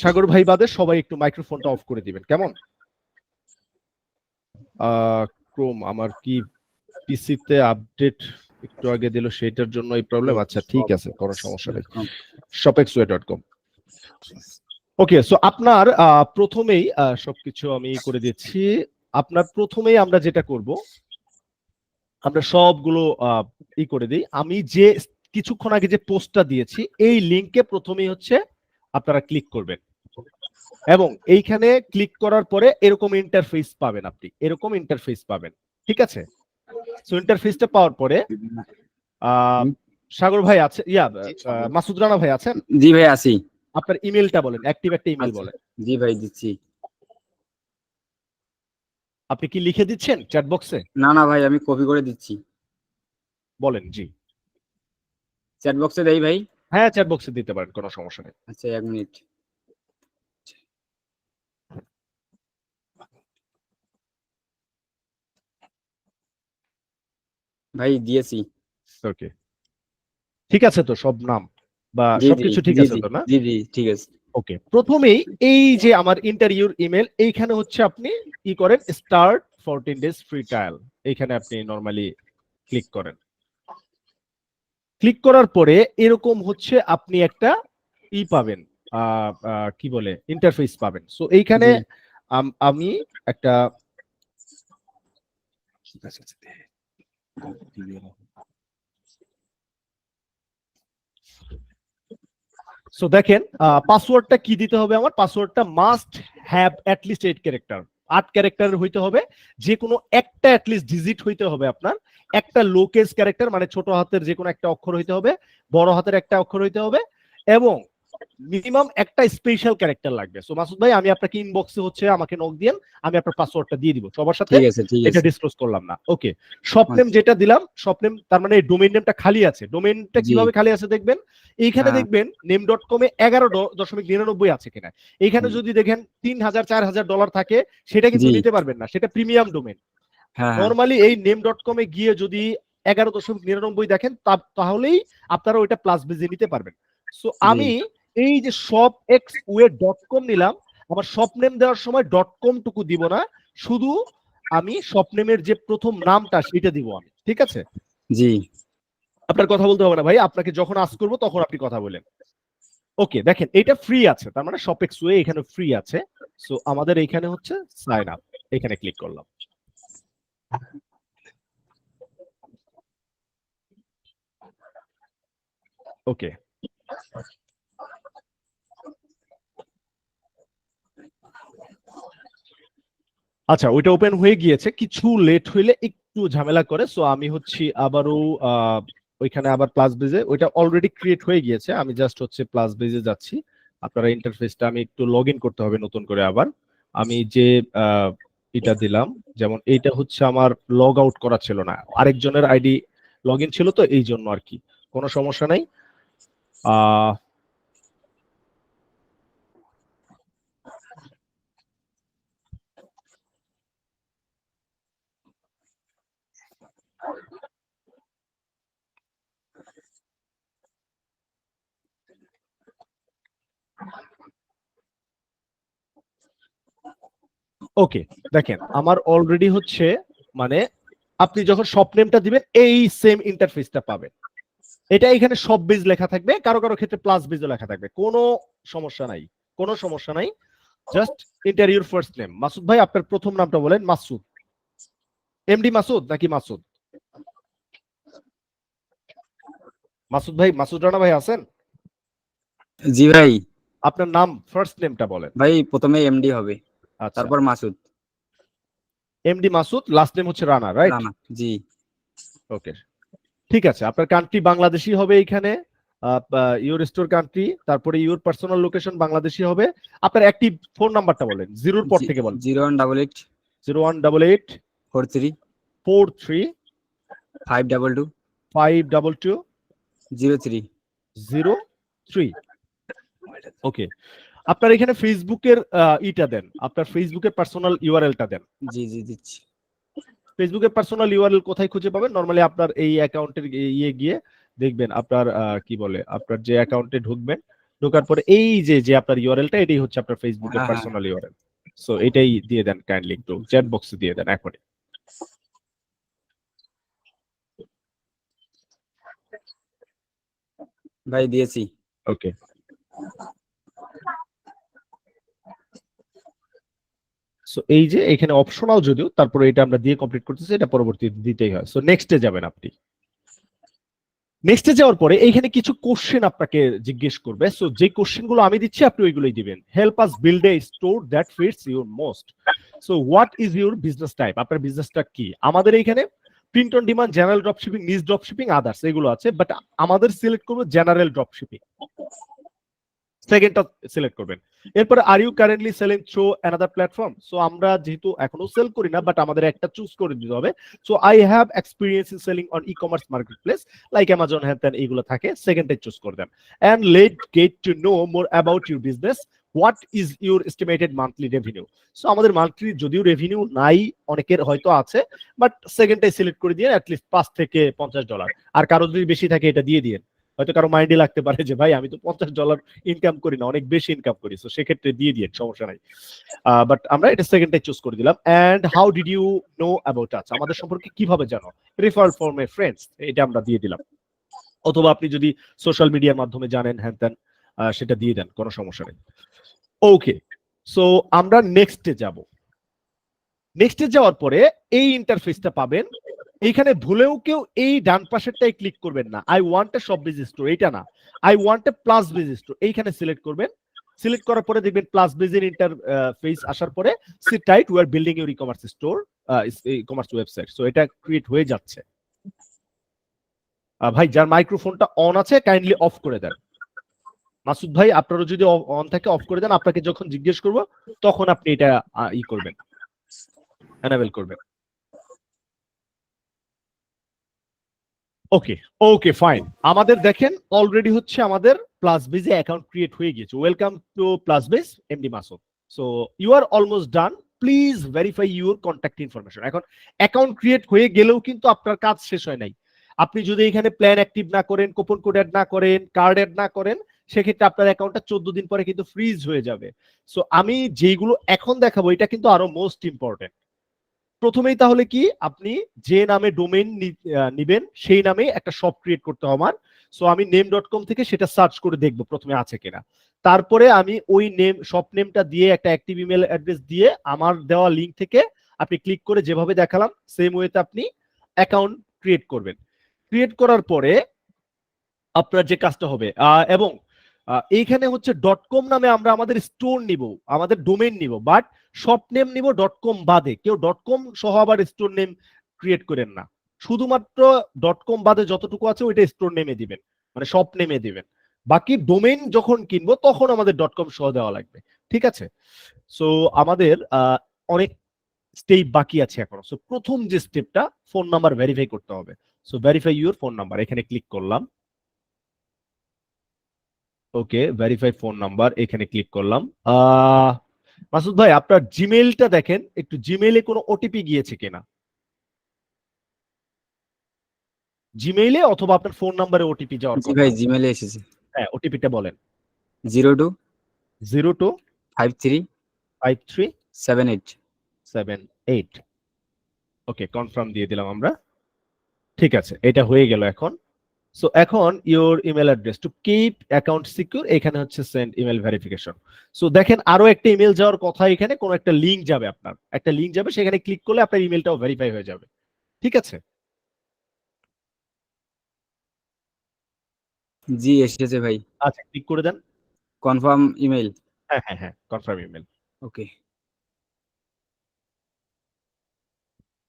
সাগর ভাই বাদে সবাই একটু মাইক্রোফোনটা অফ করে দিবেন, কেমন? ক্রোম আমার কি পিসিতে আপডেট একটু আগে দিল, সেটার জন্য এই প্রবলেম। আচ্ছা ঠিক আছে, কোনো সমস্যা নেই। shopxway.com। ওকে, সো আপনার প্রথমেই সবকিছু আমি করে দিচ্ছি। আপনার প্রথমেই আমরা যেটা করব, আমরা সবগুলো করে দিই। আমি যে কিছুক্ষণ আগে যে পোস্টটা দিয়েছি এই লিংকে প্রথমেই হচ্ছে আপনারা ক্লিক করবেন, এবং এইখানে ক্লিক করার পরে এরকম ইন্টারফেস পাবেন, আপনি এরকম ইন্টারফেস পাবেন, ঠিক আছে? সো ইন্টারফেসটা পাওয়ার পরে সাগর ভাই আছে, মাসুদ রানা ভাই আছেন? জি ভাই আসি। আপনার ইমেলটা বলেন, অ্যাক্টিভ একটা ইমেল বলেন। জি ভাই দিচ্ছি। আপনি কি লিখে দিচ্ছেন চ্যাট বক্সে? না না ভাই, আমি কপি করে দিচ্ছি। বলেন। জি, চ্যাট বক্সে দেই ভাই? হ্যাঁ চ্যাট বক্সে দিতে পারেন, কোনো সমস্যা নেই। আচ্ছা 1 মিনিট। ভাই দিয়েছি। ওকে, ঠিক আছে তো, সব নাম বা জি জি সবকিছু ঠিক জি আছে জি তো না? জি জি ঠিক আছে। ওকে, প্রথমেই এই যে আমার ইন্টারভিউর ইমেল, এইখানে হচ্ছে আপনি কি করেন, স্টার্ট 14 ডেজ ফ্রি ট্রায়াল, এইখানে আপনি নরমালি ক্লিক করেন। ক্লিক করার পরে এরকম হচ্ছে আপনি একটা পাবেন, কি বলে, ইন্টারফেস পাবেন। সো এইখানে জি। আমি একটা সো দেখেন, পাসওয়ার্ডটা কি দিতে হবে, আমার পাসওয়ার্ডটা মাস্ট হ্যাভ অ্যাটলিস্ট 8 ক্যারেক্টার, 8 ক্যারেক্টারের হইতে হবে। যে কোনো একটা অ্যাটলিস্ট ডিজিট হইতে হবে আপনার, একটা লোকেস ক্যারেক্টার মানে ছোট হাতের যে কোনো একটা অক্ষর হইতে হবে, বড় হাতের একটা অক্ষর হইতে হবে, এবং মিনিমাম একটা স্পেশাল ক্যারেক্টার লাগবে। সো মাসুদ ভাই, আমি আপনাকে ইনবক্সে হচ্ছে আমাকে নক দিয়েন, আমি আপনার পাসওয়ার্ডটা দিয়ে দিব সবার সাথে, ঠিক আছে ঠিক এটা আছে। ডিসক্লোজ করলাম না। ওকে, স্বপ্নেম যেটা দিলাম, স্বপ্নেম তার মানে ডোমেইন নেমটা খালি আছে। ডোমেইনটা জি। কিভাবে খালি আছে দেখবেন, এইখানে হ্যাঁ। দেখবেন name.com এ 11.99 আছে কিনা। এইখানে যদি দেখেন 3000 4000 ডলার থাকে, সেটা কিন্তু জি। নিতে পারবেন না, সেটা প্রিমিয়াম ডোমেইন। হ্যাঁ হ্যাঁ নরমালি এই name.com এ গিয়ে যদি 11.99 দেখেন, তাহলেই আপনারা ওইটা প্লাস বেজে নিতে পারবেন। সো জি আমি এই যে shopxway.com নিলাম, আমার স্বপ্নেম দেওয়ার সময় .com টুকু দিব না, শুধু আমি স্বপ্নেমের যে প্রথম নামটা সেটা দিব আমি, ঠিক আছে? জি আপনার কথা বলতে হবে না ভাই, আপনাকে যখন আস্ক করবো তখন আপনি কথা বলেন। ওকে, দেখেন এটা ফ্রি আছে, তার মানে shopxway এখানে ফ্রি আছে। সো আমাদের এখানে হচ্ছে সাইন আপ, এখানে ক্লিক করলাম। ওকে, আচ্ছা ওইটা ওপেন হয়ে গিয়েছে, কিছু লেট হইলে একটু ঝামেলা করে। সো আমি হচ্ছে আবারও ওইখানে আবার প্লাস বেজে, ওইটা অলরেডি ক্রিয়েট হয়ে গিয়েছে, আমি জাস্ট হচ্ছে প্লাস বেজে যাচ্ছি। আপনারা ইন্টারফেসটা আমি একটু লগ ইন করতে হবে নতুন করে আবার। আমি যে এটা দিলাম, যেমন এইটা হচ্ছে আমার লগ আউট করা ছিল না, আরেকজনের আইডি লগ ইন ছিল, তো এই জন্য আর কি, কোনো সমস্যা নাই। ওকে, দেখেন আমার অলরেডি হচ্ছে, মানে আপনি যখন স্বপ্নেমটা দিবেন এই সেম ইন্টারফেসটা পাবেন। এটা এখানে সব বেজ লেখা থাকবে, কারো কারো ক্ষেত্রে প্লাস বেজও লেখা থাকবে, কোনো সমস্যা নাই, কোনো সমস্যা নাই। Just enter your first name. Masud ভাই, আপনার প্রথম নামটা বলেন। মাসুদ, এমডি মাসুদ নাকি মাসুদ? মাসুদ ভাই, মাসুদ রানা ভাই আছেন? জি ভাই। আপনার নাম ফার্স্ট নেমটা বলেন। ভাই প্রথমে এমডি হবে, আচ্ছা, তারপর Masud. MD Masud, last name হচ্ছে রানা, রাইট? রানা। জি ওকে, ঠিক আছে। আপনার কান্ট্রি বাংলাদেশি হবে এইখানে, ইউর স্টোর কান্ট্রি, তারপরে ইউর পার্সোনাল লোকেশন বাংলাদেশি হবে। আপনার অ্যাক্টিভ ফোন নাম্বারটা বলেন, জিরোর পর থেকে বলেন। 0188 0188 43 43 522 522 03। 03। ওকে, আপনার এখানে ফেসবুকের ইটা দেন, আপনার ফেসবুকের পার্সোনাল ইউআরএলটা দেন। জি জি দিচ্ছি। ফেসবুকের পার্সোনাল ইউআরএল কোথায় খুঁজে পাবেন? নরমালি আপনার এই অ্যাকাউন্টের গিয়ে দেখবেন, আপনার কি বলে, আপনার যে অ্যাকাউন্টে ঢুকবেন, ঢোকার পরে এই যে আপনার ইউআরএলটা, এটাই হচ্ছে আপনার ফেসবুকের হ্যাঁ, পার্সোনাল ইউআরএল। সো এটাই দিয়ে দেন, কাইন্ডলি একটু চ্যাট বক্সে দিয়ে দেন এখনই। ভাই দিয়েছি। ওকে, সো এই যে এখানে অপশনাল যদিও, তারপরে এটা আমরা দিয়ে কমপ্লিট করতেছি, এটা পরবর্তী দিতেই হয়। সো নেক্সটে যাবেন আপনি। নেক্সটে যাওয়ার পরে এইখানে কিছু কোশ্চেন আপনাকে জিজ্ঞেস করবে। সো যে কোশ্চেন গুলো আমি দিচ্ছি আপনি ওইগুলোই দিবেন। Help us build a store that fits your most. So what is your business type? আপনার বিজনেসটা কি? আমাদের এইখানে print on demand, general drop shipping, নিজ ড্রপ শিপিং, আদার্স এগুলো আছে, বাট আমাদের সিলেক্ট করবো জেনারেল ড্রপ শিপিং। সেকেন্ডটা সিলেক্ট করবেন। এরপরে are you currently selling through another platform? So আমরা যেহেতু এখনো সেল করি না, বাট আমাদের একটা চুজ করে দিতে হবে। So I have experience in selling on e commerce marketplace like Amazon, হ্যান এইগুলো থাকে। সেকেন্ডটা চুজ করে দেন। And let get to know more about your business. What is your estimated monthly revenue? So আমাদের মান্থলি যদিও revenue নাই, অনেকের হয়তো আছে, বাট সেকেন্ডটাই সিলেক্ট করে দিয়ে অ্যাটলিস্ট $5 থেকে $50। আর কারো যদি বেশি থাকে এটা দিয়ে দিয়ে, হয়তো কারো মাইন্ডে লাগতে পারে যে ভাই আমি তো $50 ইনকাম করি না, অনেক বেশি ইনকাম করি, তো সেক্ষেত্রে দিয়ে দিয়ে সমস্যা নাই। বাট আমরা এটা সেকেন্ডটাই চুজ করে দিলাম। And how did you know about us? আমাদের সম্পর্কে কিভাবে জানো? রেফার ফর মাই ফ্রেন্ডস, এটা আমরা দিয়ে দিলাম। অথবা আপনি যদি সোশ্যাল মিডিয়ার মাধ্যমে জানেন হ্যান ত্যান, সেটা দিয়ে দেন, কোনো সমস্যা নেই। ওকে, সো আমরা নেক্সটে যাব। নেক্সটে যাওয়ার পরে এই ইন্টারফেসটা পাবেন। এইখানে ভুলেও কেউ এই ডান পাশেরটাই ক্লিক করবেন না, I want a shop business store, এইটা না, I want a plus business store, এইখানে সিলেক্ট করবেন। সিলেক্ট করার পরে দেখবেন প্লাস বিজনেস ইন্টারফেস আসার পরে sit tight we are building your e-commerce store, e-commerce website. So এটা ক্রিয়েট হয়ে যাচ্ছে। ভাই যার মাইক্রোফোনটা অন আছে কাইন্ডলি অফ করে দেন। মাসুদ ভাই আপনারও যদি অন থাকে অফ করে দেন, আপনাকে যখন জিজ্ঞেস করব তখন আপনি এটা ই করবেন, এনাবেল করবেন। ওকে ওকে ফাইন। আমাদের দেখেন অলরেডি হচ্ছে আমাদের প্লাস বেজে অ্যাকাউন্ট ক্রিয়েট হয়ে গিয়েছে। Welcome to PlusBase, MD Masud. So you are almost done, please verify your contact information. এখন অ্যাকাউন্ট ক্রিয়েট হয়ে গেলেও কিন্তু আপনার কাজ শেষ হয় নাই। আপনি যদি এখানে প্ল্যান অ্যাক্টিভ না করেন, কুপন কোড অ্যাড না করেন, কার্ড অ্যাড না করেন, সেক্ষেত্রে আপনার অ্যাকাউন্টটা 14 দিন পরে কিন্তু ফ্রিজ হয়ে যাবে। সো আমি যেগুলো এখন দেখাবো এটা কিন্তু আরো মোস্ট ইম্পর্টেন্ট। প্রথমেই তাহলে কি, আপনি যে নামে ডোমেইন নিবেন সেই নামে একটা শপ ক্রিয়েট করতে হবে আমার। সো আমি নেম.কম থেকে সেটা সার্চ করে দেখবো প্রথমে আছে কিনা। তারপরে আমি ওই নেম, শপ নেমটা দিয়ে একটা অ্যাক্টিভ ইমেল অ্যাড্রেস দিয়ে আমার দেওয়া লিংক থেকে আপনি ক্লিক করে যেভাবে দেখালাম সেম ওয়েতে আপনি অ্যাকাউন্ট ক্রিয়েট করবেন। ক্রিয়েট করার পরে আপনার যে কাজটা হবে, এবং এইখানে হচ্ছে .com নামে আমরা আমাদের স্টোর নিব, আমাদের ডোমেইন নিব, বাট শপ নেম নিব .com বাদে। কেউ .com সহ আবার স্টোর নেম ক্রিয়েট করেন না, শুধুমাত্র .com বাদে যতটুকু আছে ওইটা স্টোর নেমে দিবেন, মানে শপ নেমে দিবেন। বাকি ডোমেইন যখন কিনবো তখন আমাদের .com সহ দেওয়া লাগবে, ঠিক আছে? সো আমাদের অনেক স্টেপ বাকি আছে এখনো। সো প্রথম যে স্টেপটা, ফোন নাম্বার ভেরিফাই করতে হবে। So verify your phone number, এখানে ক্লিক করলাম। ওকে, ভেরিফাই ফোন নাম্বার, এখানে ক্লিক করলাম। মাসুদ ভাই আপনার জিমেইলটা দেখেন একটু, জিমেইলে কোনো ওটিপি গিয়েছে কিনা, জিমেইলে অথবা আপনার ফোন নাম্বারে ওটিপি যাওয়ার জি কথা। ভাই জিমেলে এসেছে। হ্যাঁ, ওটিপিটা বলেন। 025378 025378। ওকে, কনফার্ম দিয়ে দিলাম আমরা। ঠিক আছে, এটা হয়ে গেল এখন। সো এখন your email address to keep account secure, এখানে হচ্ছে সেন্ড ইমেল ভেরিফিকেশন। সো দেখেন আরো একটা ইমেল যাওয়ার কথা, এখানে কোন একটা লিংক যাবে, আপনার একটা লিংক যাবে, সেখানে ক্লিক করলে আপনার ইমেলটাও ভেরিফাই হয়ে যাবে, ঠিক আছে? জি এসেছে ভাই। আচ্ছা, ক্লিক করে দেন। Confirm email. হ্যাঁ হ্যাঁ হ্যাঁ, কনফার্ম ইমেল। ওকে,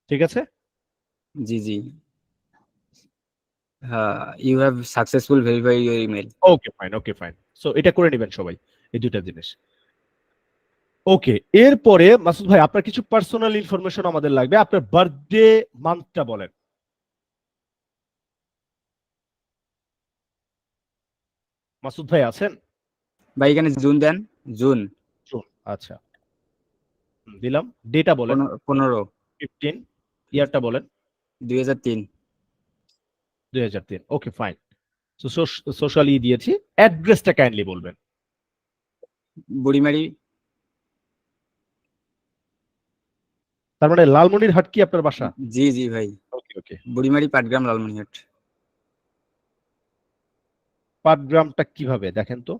ঠিক আছে। জি জি। হ্যাঁ, you have successful verify your email. Okay fine, okay fine. So এটা করে নেবেন সবাই, এই দুটা জিনিস। ওকে, এরপরে মাসুদ ভাই আপনার কিছু পার্সোনাল ইনফরমেশন আমাদের লাগবে। আপনার বার্থডে মান্থটা বলেন। মাসুদ ভাই আছেন? ভাই এখানে জুন দেন, জুন। আচ্ছা, দিলাম। ডেটা বলেন। 15 15। ইয়ারটা বলেন। 2003। 2003। ওকে ফাইন। সো সোশ্যালি দিয়েছি। অ্যাড্রেসটা কাইন্ডলি বলবেন। বুড়িমারি। তার মানে লালমনিরহাট কি আপনার বাসা? জি জি ভাই। ওকে ওকে। বুড়িমারি, পাটগ্রাম, লালমনিরহাট। পার গ্রামটা কিভাবে দেখেন তো?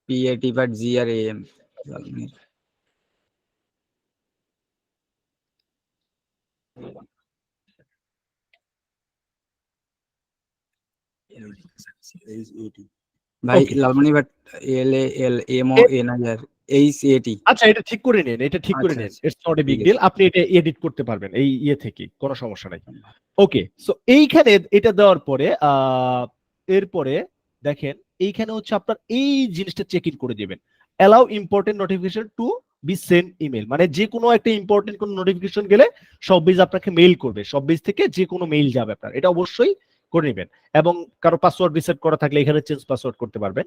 PAT বাট GRAM ভাই Okay. Lalmoni but LALMONIR HAT। আচ্ছা, এটা ঠিক করে নিন, এটা ঠিক করে আচ্ছা, নিন, আচ্ছা, ইটস নট এ বিগ ঠিক ডিল, আছে। আপনি এটা এডিট করতে পারবেন এই ইয়ে থেকে, কোনো সমস্যা নাই। ওকে, সো এইখানে এটা দেওয়ার পরে এরপরে দেখেন এইখানে হচ্ছে আপনার এই জিনিসটা চেক ইন করে দিবেন, allow important notification to be send email, মানে যে কোনো একটা ইম্পর্টেন্ট কোনো নোটিফিকেশন গেলে সববিজ আপনাকে মেইল করবে, সববিজ থেকে যে কোনো মেইল যাবে আপনার, এটা অবশ্যই করে নেবেন। এবং কারো পাসওয়ার্ড রিসেট করা থাকলে এখানে চেঞ্জ পাসওয়ার্ড করতে পারবেন।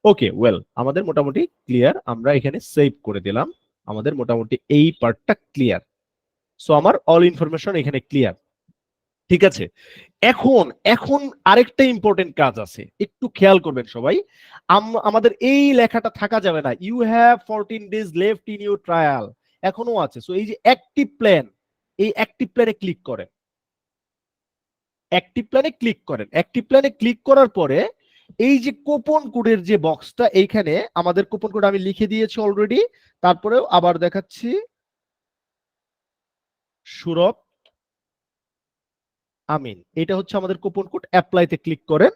ওকে, ওয়েল, আমাদের মোটামুটি ক্লিয়ার, আমরা এখানে সেভ করে দিলাম, আমাদের মোটামুটি এই পার্টটা ক্লিয়ার। সো আমার অল ইনফরমেশন এখানে ক্লিয়ার, ঠিক আছে। এখন এখন আরেকটা ইম্পর্টেন্ট কাজ আছে, একটু খেয়াল করবেন সবাই। আমাদের এই লেখাটা থাকা যাবে না, you have 14 days left in your trial, এখনো আছে। সো এই যে অ্যাক্টিভ প্ল্যান, এই অ্যাক্টিভ প্ল্যানে ক্লিক করেন, অ্যাক্টিভ প্ল্যানে ক্লিক করেন। অ্যাক্টিভ প্ল্যানে ক্লিক করার পরে এই যে কুপন কোডের যে বক্সটা, এইখানে আমাদের কুপন কোড আমি লিখে দিয়েছি অলরেডি, তারপরেও আবার দেখাচ্ছি, সুরভ আমিন, এটা হচ্ছে আমাদের কুপন কোড। অ্যাপ্লাইতে ক্লিক করেন,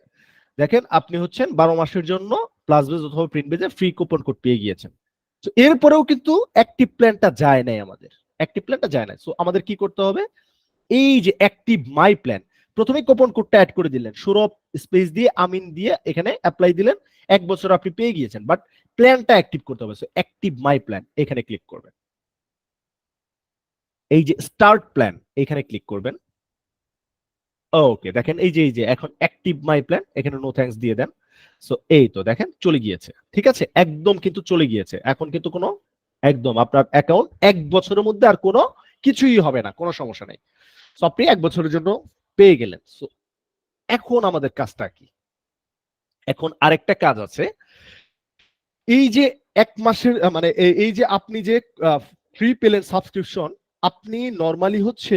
দেখেন আপনি হচ্ছেন 12 মাসের জন্য প্লাস বেজ অথবা প্রিন্ট বেজে ফ্রি কুপন কোড পেয়ে গিয়েছেন। তো এরপরেও কিন্তু অ্যাক্টিভ প্ল্যানটা যায় নাই, আমাদের অ্যাক্টিভ প্ল্যানটা যায় না। সো আমাদের কি করতে হবে, এই যে অ্যাক্টিভ মাই প্ল্যান, প্রথমে কুপন কোডটা অ্যাড করে দিলেন, সৌরভ স্পেস দিয়ে আমিন দিয়ে এখানে অ্যাপ্লাই দিলেন, 1 বছর আপনি পেয়ে গিয়েছেন, বাট প্ল্যানটা অ্যাক্টিভ করতে হবে। সো অ্যাক্টিভ মাই প্ল্যান এখানে ক্লিক করবেন, এই যে স্টার্ট প্ল্যান এখানে ক্লিক করবেন। ওকে, দেখেন এই যে এখন অ্যাক্টিভ মাই প্ল্যান, এখানে নো থ্যাঙ্কস দিয়ে দেন। সো এই তো দেখেন চলে গিয়েছে, ঠিক আছে, একদম কিন্তু চলে গিয়েছে। এখন কিন্তু কোনো একদম আপনার অ্যাকাউন্ট 1 বছরের মধ্যে আর কোনো কিছুই হবে না, কোনো সমস্যা নেই। সো আপনি 1 বছরের জন্য পেয়ে গেলেন। সো এখন আমাদের কাজটা কি, এখন আরেকটা কাজ আছে, এই যে 1 মাসের মানে এই যে আপনি যে ফ্রি পেলেন সাবস্ক্রিপশন, আপনি নরমালি হচ্ছে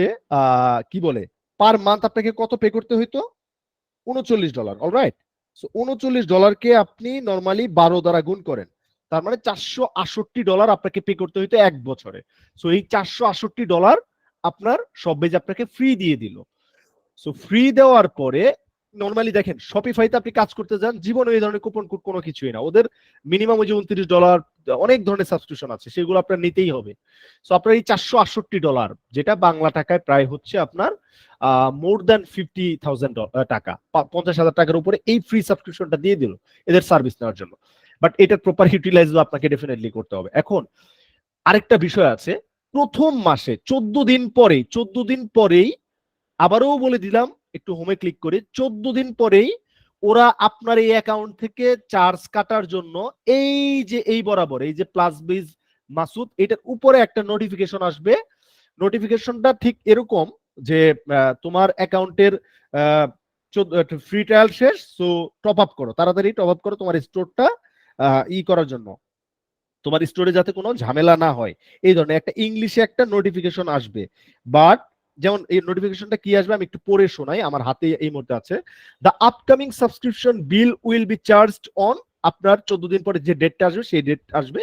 কি বলে পার মান্থ আপনাকে কত পে করতে হইতো, $39, অলরাইট। সো $39কে আপনি নরমালি 12 দ্বারা গুণ করেন, তার মানে $468 আপনাকে পে করতে হইতো 1 বছরে। সো এই $468 আপনার সববেজ আপনাকে ফ্রি দিয়ে দিল। সো ফ্রি দেওয়ার পরে নরমালি দেখেন শপিফাইতে আপনি কাজ করতে যান, জীবনে এই ধরনের কুপন কোড কোনো কিছুই না, ওদের মিনিমাম ওই যে $29 অনেক ধরনের সাবস্ক্রিপশন আছে, সেগুলো আপনার নিতেই হবে। সো আপনার এই $468, যেটা বাংলা টাকায় প্রায় হচ্ছে আপনার মোর দ্যান 50,000 টাকা, 50,000 টাকার উপরে এই ফ্রি সাবস্ক্রিপশনটা দিয়ে দিল এদের সার্ভিস নেওয়ার জন্য। বাট এটার প্রপার ইউটিলাইজ আপনাকে ডেফিনেটলি করতে হবে। এখন আরেকটা বিষয় আছে, প্রথম মাসে 14 দিন পরেই আবারও বলে দিলাম, একটু হোমে ক্লিক করে 14 দিন পরেই ওরা আপনার এই অ্যাকাউন্ট থেকে চার্জ কাটার জন্য এই যে এই বরাবর এই যে প্লাস বিজ মাসুদ, এটার উপরে একটা নোটিফিকেশন আসবে। নোটিফিকেশনটা ঠিক এরকম যে তোমার অ্যাকাউন্টের ফ্রি ট্রায়াল শেষ, সো টপ আপ করো, তাড়াতাড়ি টপ আপ করো তোমার স্টোরটা করার জন্য, তোমার স্টোরে যাতে কোনো ঝামেলা না হয়, এই ধরনের একটা ইংলিশে একটা নোটিফিকেশন আসবে। বাট যেমন এই নোটিফিকেশনটা কি আসবে আমি একটু পড়ে শোনাই, আমার হাতে এই মুহূর্তে আছে। The upcoming subscription bill will be charged on, আপনার 14 দিন পরে যে ডেটটা আসবে সেই ডেট আসবে।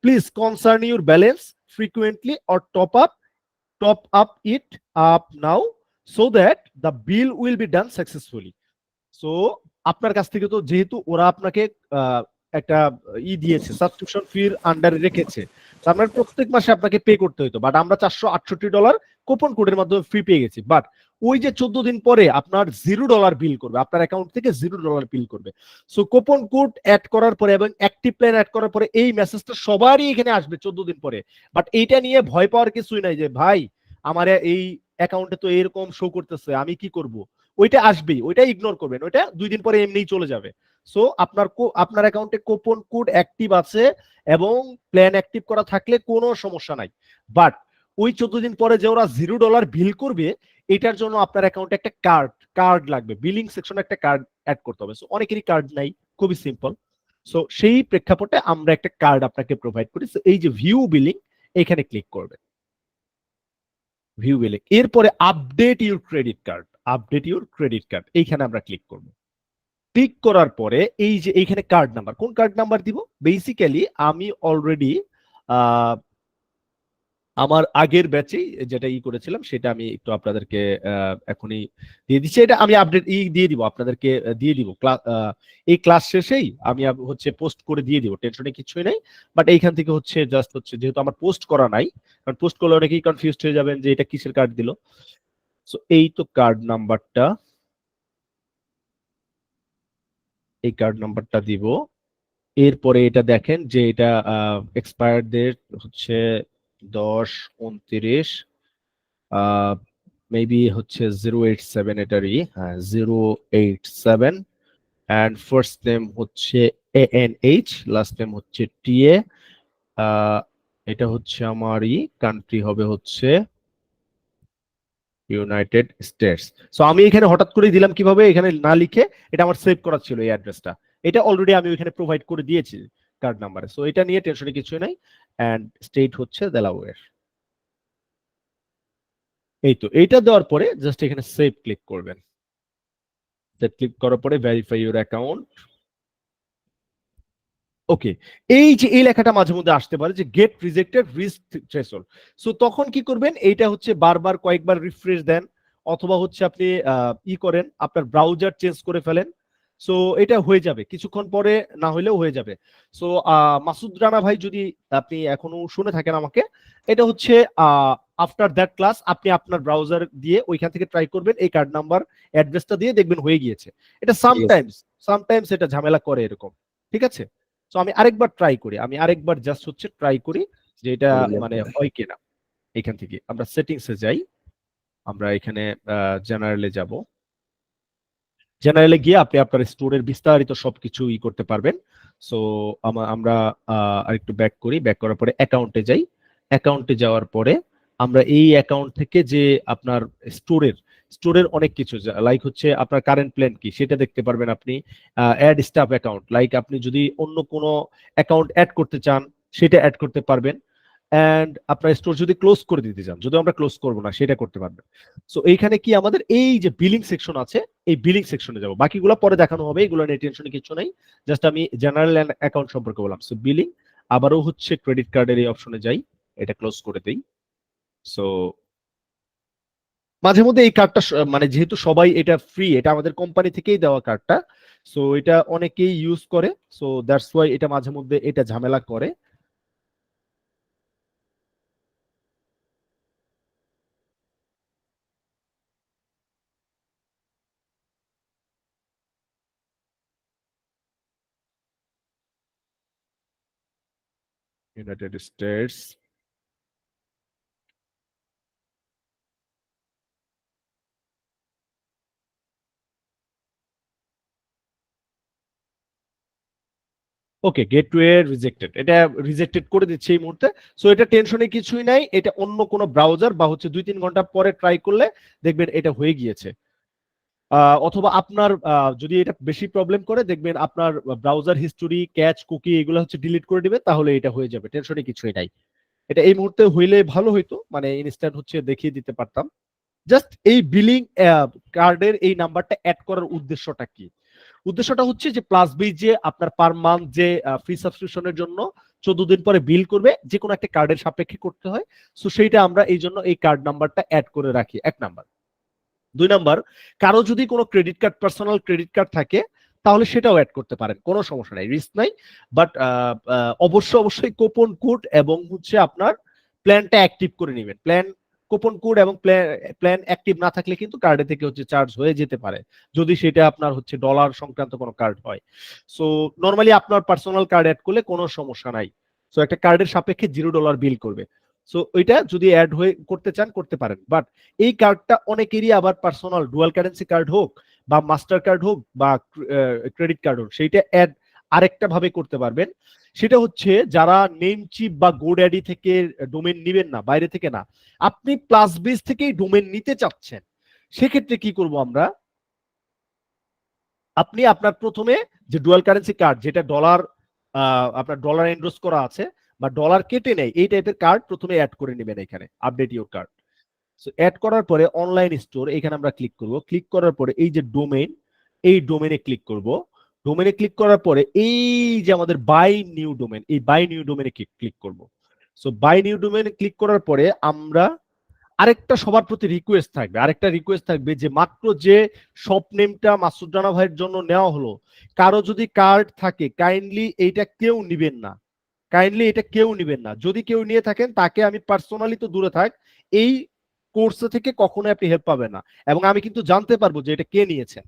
Please concern your balance frequently or top up it up now so that the bill will be done successfully. So আপনার কাছ থেকে তো যেহেতু ওরা আপনাকে একটা দিয়েছে, সাবস্ক্রিপশন ফির আন্ডারে রেখেছে, আপনার প্রত্যেক মাসে আপনাকে পে করতে হতো, বাট আমরা $468 কুপন কোডের মাধ্যমে ফ্রি পেয়ে গেছি। বাট ওই যে 14 দিন পরে আপনার $0 বিল করবে, আপনার অ্যাকাউন্ট থেকে $0 বিল করবে। সো কুপন কোড অ্যাড করার পরে এবং অ্যাক্টিভ প্ল্যান অ্যাড করার পরে এই মেসেজটা সবারই এখানে আসবে 14 দিন পরে। বাট এইটা নিয়ে ভয় পাওয়ার কিছুই নাই যে ভাই আমার এই অ্যাকাউন্টে তো এরকম শো করতেছে, আমি কি করব, ওইটা আসবেই, ওইটা ইগনোর করবেন, ওইটা 2 দিন পরে এমনিই চলে যাবে। সো আপনার অ্যাকাউন্টে কুপন কোড অ্যাক্টিভ আছে এবং প্ল্যান অ্যাক্টিভ করা থাকলে কোনো সমস্যা নাই। বাট ওই 14 দিন পরে যে ওরা $0 বিল করবে, এটার জন্য আপনার অ্যাকাউন্টে একটা কার্ড লাগবে, বিলিং সেকশনে একটা কার্ড অ্যাড করতে হবে। সো অনেকেরই কার্ড নাই, খুবই সিম্পল। সো সেই প্রেক্ষাপটে আমরা একটা কার্ড আপনাকে প্রোভাইড করি। এই যে ভিউ বিলিং, এখানে ক্লিক করবেন, ভিউ বিলিং, এরপরে আপডেট ইউর ক্রেডিট কার্ড এইখানে আমরা ক্লিক করব। ক্লিক করার পরে এই যে এইখানে কার্ড নাম্বার, কোন কার্ড নাম্বার দিব? বেসিক্যালি আমি অলরেডি আমার আগের ব্যাচে যেটা করেছিলাম সেটা আমি একটু আপনাদেরকে এখনই দিয়ে দিচ্ছি। এটা আমি আপডেট দিয়ে দিব আপনাদেরকে, দিয়ে দিব এই ক্লাস শেষেই আমি হচ্ছে পোস্ট করে দিয়ে দিব, টেনশনে কিছুই নাই। বাট এইখান থেকে হচ্ছে জাস্ট হচ্ছে যেহেতু আমার পোস্ট করা নাই, কারণ পোস্ট করলে অনেকেই কনফিউজড হয়ে যাবেন যে এটা কিসের কার্ড দিল। সো এই তো কার্ড নাম্বারটা, এই কার্ড নাম্বারটা দিব। এরপরে এটা দেখেন যে এটা এক্সপায়ার ডেট হচ্ছে 10/29, মেবি হচ্ছে 087, এটারই, হ্যাঁ 087। অ্যান্ড ফার্স্ট নেম হচ্ছে ANH, লাস্ট নেম হচ্ছে TA। এটা হচ্ছে আমারই কান্ট্রি হবে হচ্ছে ইউনাইটেড স্টেটস। সো আমি এখানে হঠাৎ করে দিলাম কিভাবে, এখানে না লিখে, এটা আমার সেভ করা ছিল এই অ্যাড্রেসটা, এটা অলরেডি আমি ওইখানে প্রোভাইড করে দিয়েছি কার্ড নাম্বারে। সো এটা নিয়ে টেনশনে কিছু নাই। অ্যান্ড স্টেট হচ্ছে দেলাওয়্যার। এই তো এইটা দেওয়ার পরে জাস্ট এখানে সেভ ক্লিক করবেন। সেভ ক্লিক করার পরে ভেরিফাই ইউর অ্যাকাউন্ট। ওকে, এই যে এই লেখাটা মাঝে মধ্যে আসতে পারে যে get rejected risk threshold. So তখন কি করবেন, এইটা হচ্ছে বারবার কয়েকবার রিফ্রেশ দেন, অথবা হচ্ছে আপনি করেন আপনার ব্রাউজার চেঞ্জ করে ফেলেন। সো এটা হয়ে যাবে কিছুক্ষণ পরে, না হলেও হয়ে যাবে। সো মাসুদ রানা ভাই, যদি আপনি এখনো শুনে থাকেন আমাকে, এটা হচ্ছে আফটার দ্যাট ক্লাস আপনি আপনার ব্রাউজার দিয়ে ওইখান থেকে ট্রাই করবেন, এই কার্ড নাম্বার অ্যাড্রেসটা দিয়ে দেখবেন হয়ে গিয়েছে। এটা সামটাইমস এটা ঝামেলা করে এরকম, ঠিক আছে? তো আমি আরেকবার ট্রাই করি, আমি আরেকবার জাস্ট হচ্ছে ট্রাই করি যে এটা মানে হয় কিনা। এখান থেকে আমরা সেটিংসে যাই, আমরা এখানে জেনারেলে যাব। জেনারেলে গিয়ে আপনি আপনার স্টোরের বিস্তারিত সবকিছু করতে পারবেন। সো আমরা আরেকটু ব্যাক করি, ব্যাক করার পরে অ্যাকাউন্টে যাই। অ্যাকাউন্টে যাওয়ার পরে আমরা এই অ্যাকাউন্ট থেকে যে আপনার স্টোরের অনেক কিছু, লাইক হচ্ছে আপনার কারেন্ট প্ল্যান কি সেটা দেখতে পারবেন আপনি। অ্যাড স্টাফ অ্যাকাউন্ট, লাইক আপনি যদি অন্য কোনো অ্যাকাউন্ট অ্যাড করতে চান সেটা অ্যাড করতে পারবেন। অ্যান্ড আপনার স্টোর যদি ক্লোজ করে দিতে চান, যদি আমরা ক্লোজ করবো না, সেটা করতে পারবেন। সো এইখানে কি আমাদের এই যে বিলিং সেকশন আছে, এই বিলিং সেকশনে যাব, বাকিগুলো পরে দেখানো হবে, এগুলো নিয়ে টেনশনে কিছু নাই। জাস্ট আমি জেনারেল অ্যাকাউন্ট সম্পর্কে বললাম। সো বিলিং, আবারও হচ্ছে ক্রেডিট কার্ডের এই অপশনে যাই, এটা ক্লোজ করে দেই। সো মাঝে মধ্যে এই কার্ডটা মানে যেহেতু সবাই এটা ফ্রি, এটা আমাদের কোম্পানি থেকেই দেওয়া কার্ডটা, সো এটা অনেকেই ইউজ করে। সো দ্যাটস ওয়াই এটা মাঝে মধ্যে এটা ঝামেলা করে। ইউনাইটেড স্টেটস, ওকে, গেটওয়ে রিজেক্টেড, এটা রিজেক্টেড করে দিচ্ছে এই মুহূর্তে। সো এটা টেনশনে কিছুই নাই, এটা অন্য কোনো ব্রাউজার বা হচ্ছে 2-3 ঘন্টা পরে ট্রাই করলে দেখবেন এটা হয়ে গিয়েছে। অথবা আপনার যদি এটা বেশি প্রবলেম করে, দেখবেন আপনার ব্রাউজার হিস্টোরি, ক্যাচ, কুকি এগুলো হচ্ছে ডিলিট করে দিবে, তাহলে এটা হয়ে যাবে, টেনশনে কিছুই নাই। এটা এই মুহূর্তে হইলে ভালো হইতো, মানে ইনস্ট্যান্ট হচ্ছে দেখিয়ে দিতে পারতাম। জাস্ট এই বিলিং কার্ডের এই নাম্বারটা অ্যাড করার উদ্দেশ্যটা কি? উদ্দেশ্যটা হচ্ছে যে প্লাস যে আপনার পার মান্থ যে ফ্রি সাবস্ক্রিপশনের জন্য 14 দিন পরে বিল করবে, যে কোনো একটা কার্ডের সাপেক্ষে করতে হয়। সো সেইটা আমরা এই জন্য এই কার্ড নাম্বারটা অ্যাড করে রাখি, 1 নাম্বার। 2 নাম্বার, কারো যদি কোনো credit card, personal credit card থাকে, তাহলে সেটাও অ্যাড করতে পারেন, কোনো সমস্যা নাই, রিস্ক নাই। বাট অবশ্যই কুপন কোড এবং হচ্ছে আপনার প্ল্যানটা অ্যাক্টিভ করে নেবেন। কুপন কোড এবং প্ল্যান অ্যাক্টিভ না থাকলে কিন্তু কার্ডে থেকে হচ্ছে চার্জ হয়ে যেতে পারে, যদি সেটা আপনার হচ্ছে ডলার সংক্রান্ত কোনো কার্ড হয়। সো নরমালি আপনার পার্সোনাল কার্ড অ্যাড করলে কোনো সমস্যা নাই। সো একটা কার্ডের সাপেক্ষে $0 বিল করবে। সো ওইটা যদি অ্যাড হয়ে করতে চান করতে পারেন। বাট এই কার্ডটা অনেকেরই আবার পার্সোনাল ডুয়াল কারেন্সি কার্ড হোক বা মাস্টার কার্ড হোক বা ক্রেডিট কার্ড হোক, সেইটা অ্যাড আরেকটা ভাবে করতে পারবেন। সেটা হচ্ছে যারা নেমচিপ বা গোড্যাডি থেকে ডোমেন নিবেন না, বাইরে থেকে না, আপনি প্লাস বেস থেকেই ডোমেন নিতে চাচ্ছেন, সেক্ষেত্রে কি করব আমরা, আপনি আপনার প্রথমে যে ডুয়াল কারেন্সি কার্ড, যেটা ডলার আপনার ডলার এন্ডোর্স করা আছে বা ডলার কেটে নেয়, এই টাইপের কার্ড প্রথমে অ্যাড করে নেবেন এখানে, update your card. So add করার পরে অনলাইন স্টোর, এখানে আমরা ক্লিক করব। ক্লিক করার পরে এই যে ডোমেইন, এই ডোমেনে ক্লিক করব। ডোমেনে ক্লিক করার পরে এই যে আমাদের বাই নিউ ডোমেন, এই বাই নিউ ডোমেনে ক্লিক করব। সো বাই নিউ ডোমেনে ক্লিক করার পরে আমরা আরেকটা সবার প্রতি রিকোয়েস্ট থাকবে, আরেকটা রিকোয়েস্ট থাকবে যে মাত্র যে শপ নেমটা মাসুদ রানা ভাইয়ের জন্য নেওয়া হলো, কারো যদি কার্ড থাকে কাইন্ডলি এইটা কেউ নিবেন না, কাইন্ডলি এটা কেউ নিবেন না। যদি কেউ নিয়ে থাকেন তাকে আমি পার্সোনালি তো দূরে থাক, এই কোর্স থেকে কখনোই আপনি হেল্প পাবেন না, এবং আমি কিন্তু জানতে পারবো যে এটা কে নিয়েছেন।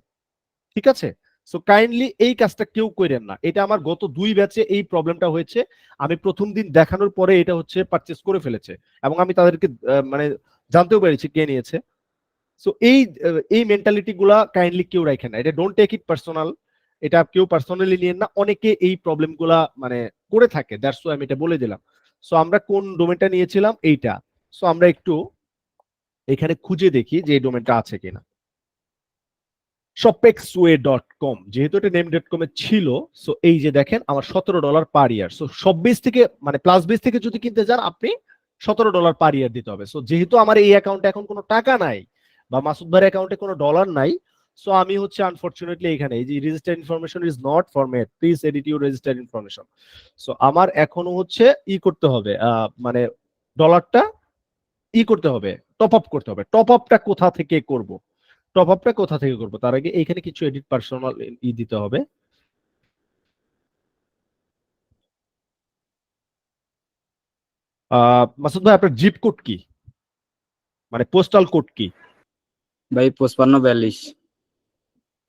ঠিক আছে? সো কাইন্ডলি এই কাজটা কেউ করেন না। এটা আমার গত 2 ব্যাচে এই প্রবলেমটা হয়েছে। আমি প্রথম দিন দেখানোর পরে এটা হচ্ছে পারচেজ করে ফেলেছে, এবং আমি তাদেরকে মানে জানতেও পেরেছি কে নিয়েছে। সো এই মেন্টালিটি গুলা কাইন্ডলি কেউ রাখেন না, এটা ডোন্ট টেক ইট পার্সোনাল, এটা কেউ পার্সোনালি নিয়েন না। অনেকে এই প্রবলেম গুলা মানে করে থাকে, দ্যাটস ওয়াই আমি এটা বলে দিলাম। সো আমরা কোন ডোমেনটা নিয়েছিলাম এইটা। সো আমরা একটু এখানে খুঁজে দেখি যে এই ডোমেনটা আছে কিনা। shopexway.com, যেহেতু এটা name.com এ ছিল, সো এই যে দেখেন আমার $17 পার ইয়ার। সো সব বেস থেকে মানে প্লাস বেস থেকে যদি কিনতে যান আপনি $17 পার ইয়ার দিতে হবে। সো যেহেতু আমার এই অ্যাকাউন্টে এখন কোনো টাকা নাই বা মাসুদ ভাইয়ের অ্যাকাউন্টে কোনো ডলার নাই, সো আমি হচ্ছে আনফরচুনেটলি এখানে এই যে registered information is not format, please edit your registered information. So আমার এখনো হচ্ছে করতে হবে, মানে ডলারটা করতে হবে, টপ আপ করতে হবে। টপ আপটা কোথা থেকে করব, টপ আপটা কোথা থেকে করব তার আগে এখানে কিছু এডিট পার্সোনাল দিতে হবে। মাসুদ ভাই আপনার জিপ কোড কি, মানে পোস্টাল কোড কি? ভাই 5542।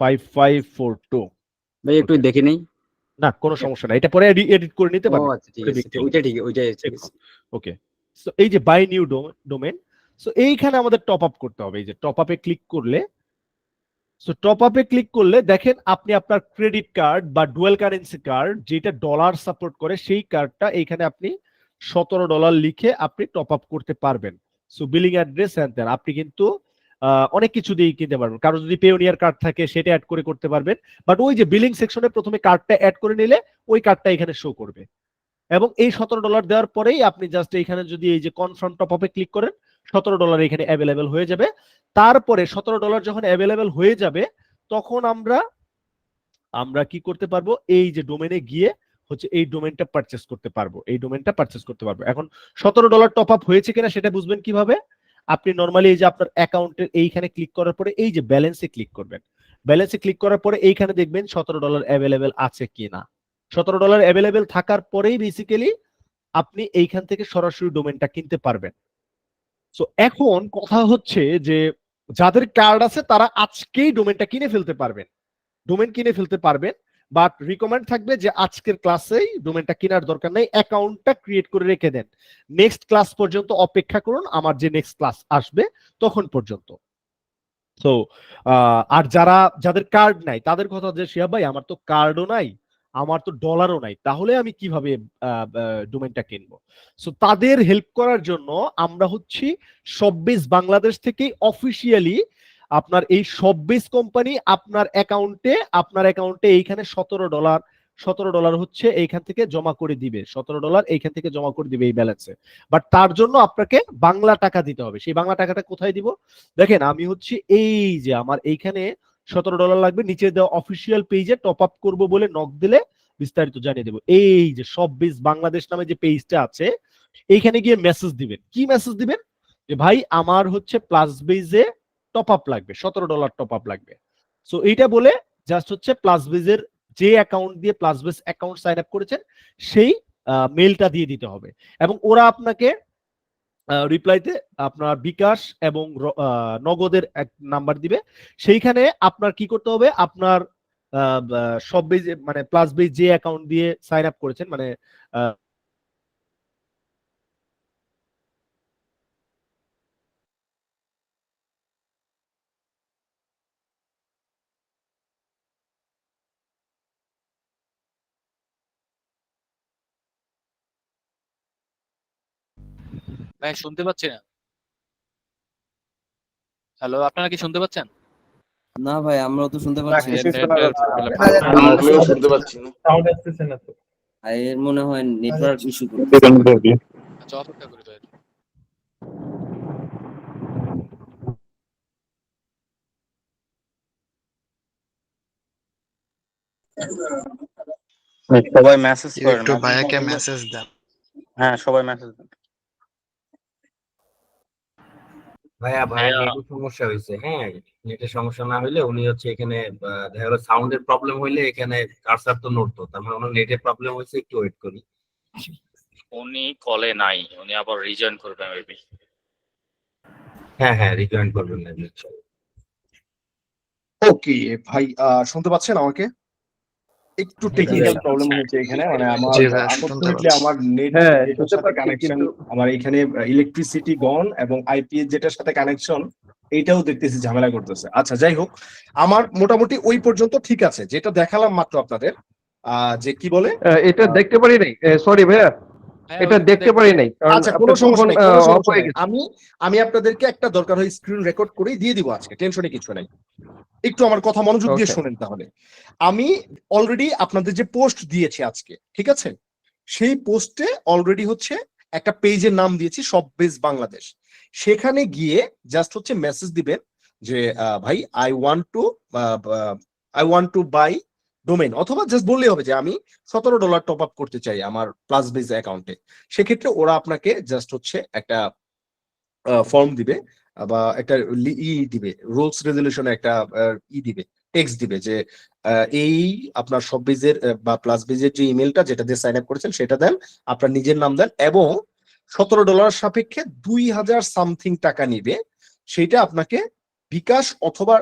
5542। ভাই একটু Okay. দেখে নেই। না কোনো সমস্যা নাই, এটা পরে এডিট করে নিতে ও পারবেন। আচ্ছা ঠিক আছে, ওইটা ঠিক, ওইটাই ঠিক আছে। ওকে, সো এই যে বাই নিউ ডোমেন, সো এইখানে আমাদের টপ আপ করতে হবে। এই যে টপ আপে ক্লিক করলে, সো টপ আপে ক্লিক করলে দেখেন আপনি আপনার ক্রেডিট কার্ড বা ডুয়াল কারেন্সি কার্ড যেটা ডলার সাপোর্ট করে সেই কার্ডটা এইখানে আপনি $17 লিখে আপনি টপ আপ করতে পারবেন। So billing address and then আপনি কিন্তু অনেক কিছু দিয়ে কিনতে পারবেন। কারো যদি পেওনিয়ার কার্ড থাকে সেটা অ্যাড করে করতে পারবেন, বাট ওই যে বিলিং সেকশনে প্রথমে কার্ডটা অ্যাড করে নিলে ওই কার্ডটা এখানে শো করবে, এবং এই $17 দেওয়ার পরেই আপনি জাস্ট এখানে যদি এই যে কনফার্ম টপ আপে ক্লিক করেন $17 এখানে অ্যাভেলেবেল হয়ে যাবে। তারপরে $17 যখন অ্যাভেলেবেল হয়ে যাবে তখন আমরা কি করতে পারবো, এই যে ডোমেনে গিয়ে হচ্ছে এই ডোমেনটা পারচেস করতে পারবো, এই ডোমেনটা পারচেস করতে পারবো। এখন $17 টপ আপ হয়েছে কিনা সেটা বুঝবেন কিভাবে? আপনি নরমালি এই যে আপনার অ্যাকাউন্টের এইখানে ক্লিক করার পরে এই যে ব্যালেন্সে ক্লিক করবেন, ব্যালেন্সে ক্লিক করার পরে এইখানে দেখবেন $17 অ্যাভেলেবেল আছে কিনা। $17 অ্যাভেলেবেল থাকার পরেই বেসিক্যালি আপনি এইখান থেকে সরাসরি ডোমেনটা কিনতে পারবেন। সো এখন কথা হচ্ছে যে যাদের কার্ড আছে তারা আজকেই ডোমেনটা কিনে ফেলতে পারবেন, ডোমেন কিনে ফেলতে পারবেন, বাট রিকমেন্ড থাকবে যে আজকের ক্লাসেই ডোমেনটা কেনার দরকার নেই, অ্যাকাউন্টটা ক্রিয়েট করে রেখে দেন, নেক্সট ক্লাস পর্যন্ত অপেক্ষা করুন, আমার যে নেক্সট ক্লাস আসবে তখন পর্যন্ত। তো আর যাদের কার্ড নাই তাদের কথা যে শিয়া ভাই আমার তো কার্ডও নাই, আমার তো ডলারও নাই, তাহলে আমি কিভাবে ডোমেনটা কিনবো? সো তাদের হেল্প করার জন্য আমরা হচ্ছি শপবিজ বাংলাদেশ থেকে অফিসিয়ালি আপনার এই শপবিজ কোম্পানি আপনার অ্যাকাউন্টে এইখানে $17 হচ্ছে এইখান থেকে জমা করে দিবে, $17 এইখান থেকে জমা করে দিবে এই ব্যালেন্সে। বাট তার জন্য আপনাকে বাংলা টাকা দিতে হবে। সেই বাংলা টাকাটা কোথায় দিব? দেখেন আমি হচ্ছে এই যে আমার এইখানে $17 লাগবে, নিচে দেওয়া অফিসিয়াল পেজে টপ আপ করবো বলে নক দিলে বিস্তারিত জানিয়ে দেবো। এই যে শপবিজ বাংলাদেশ নামে যে পেজটা আছে এইখানে গিয়ে মেসেজ দিবেন। কি মেসেজ দিবেন? যে ভাই আমার হচ্ছে প্লাস বেজে টপ আপ লাগবে, $17 টপ আপ লাগবে। সো এইটা বলে জাস্ট হচ্ছে প্লাস বেজের যে অ্যাকাউন্ট দিয়ে plus base account sign up করেছেন সেই মেলটা দিয়ে দিতে হবে, এবং ওরা আপনাকে রিপ্লাইতে আপনার বিকাশ এবং নগদের এক নাম্বার দিবে। সেইখানে আপনার কি করতে হবে, আপনার সব বেজ মানে প্লাস বেজ যে অ্যাকাউন্ট দিয়ে সাইন আপ করেছেন মানে ভাই শুনতে পাচ্ছি না। হ্যালো, আপনারা কি শুনতে পাচ্ছেন? না ভাই, আমরাও তো শুনতে পাচ্ছি না। আমিও শুনতে পাচ্ছি না। ভাই, এর মনে হয় নেটওয়ার্ক ইস্যু করছে। আচ্ছা, অপেক্ষা করি ভাই। সবাই মেসেজ করেন, একটু ভাইয়াকে মেসেজ দেন। হ্যাঁ সবাই মেসেজ দেন। ভাইয়া নেটের সমস্যা হয়েছে। হ্যাঁ, নেটের সমস্যা না হইলে উনি হচ্ছে এখানে দেখা গেলো সাউন্ডের প্রবলেম হইলে এখানে কার্সার তো নড়তো, তার মানে ওনার নেটের প্রবলেম হয়েছে, একটু ওয়েট করি। উনি কলে নাই, উনি আবার রিজয়েন করবে মেবি। হ্যাঁ রিজয়েন করবেন না নিশ্চয়ই। ওকে ভাই, শুনতে পাচ্ছেন আমাকে? একটু টেকনিক্যাল প্রবলেম হয়েছে এখানে, মানে আমার জি ভাই, শুনতে আনফরচুনেটলি পাচ্ছি। আমার নেট যেটার সাথে কানেকশন, আমার এখানে ইলেকট্রিসিটি গন এবং আইপি যেটার সাথে কানেকশন এইটাও দেখতেছি ঝামেলা করতেছে। আচ্ছা যাই হোক, আমার মোটামুটি ওই পর্যন্ত ঠিক আছে, যেটা দেখালাম মাত্র আপনাদের যে কি বলে এটা দেখতে পারি নাই, সরি ভাইয়া, এটা দেখতে পারি নাই। আচ্ছা কোনো সমস্যা নেই, আমি আপনাদেরকে একটা দরকার হয় স্ক্রিন রেকর্ড করেই দিয়ে দিব আজকে, টেনশনে কিছু নাই। একটু আমার কথা মনোযোগ দিয়ে শুনেন তাহলে। আমি অলরেডি আপনাদের যে পোস্ট দিয়েছি আজকে, ঠিক আছে, সেই পোস্টে অলরেডি হচ্ছে একটা পেজের নাম দিয়েছি শপবেজ বাংলাদেশ। সেখানে গিয়ে জাস্ট হচ্ছে মেসেজ দিবেন যে ভাই I want to buy domain, অথবা জাস্ট বললেই হবে যে আমি $17 টপ আপ করতে চাই আমার প্লাসবেজ অ্যাকাউন্টে। সেক্ষেত্রে ওরা আপনাকে জাস্ট হচ্ছে একটা ফর্ম দিবে বা একটা দিবে, রুলস রেজুলেশনে একটা দিবে, টেক্সট দিবে যে এই আপনার শপবেজের বা প্লাসবেজের যে ইমেলটা যেটা দিয়ে সাইন আপ করেছেন সেটা দেন, আপনার নিজের নাম দেন, এবং $17 সাপেক্ষে 2000 সামথিং টাকা নিবে, সেটা আপনাকে বিকাশ অথবা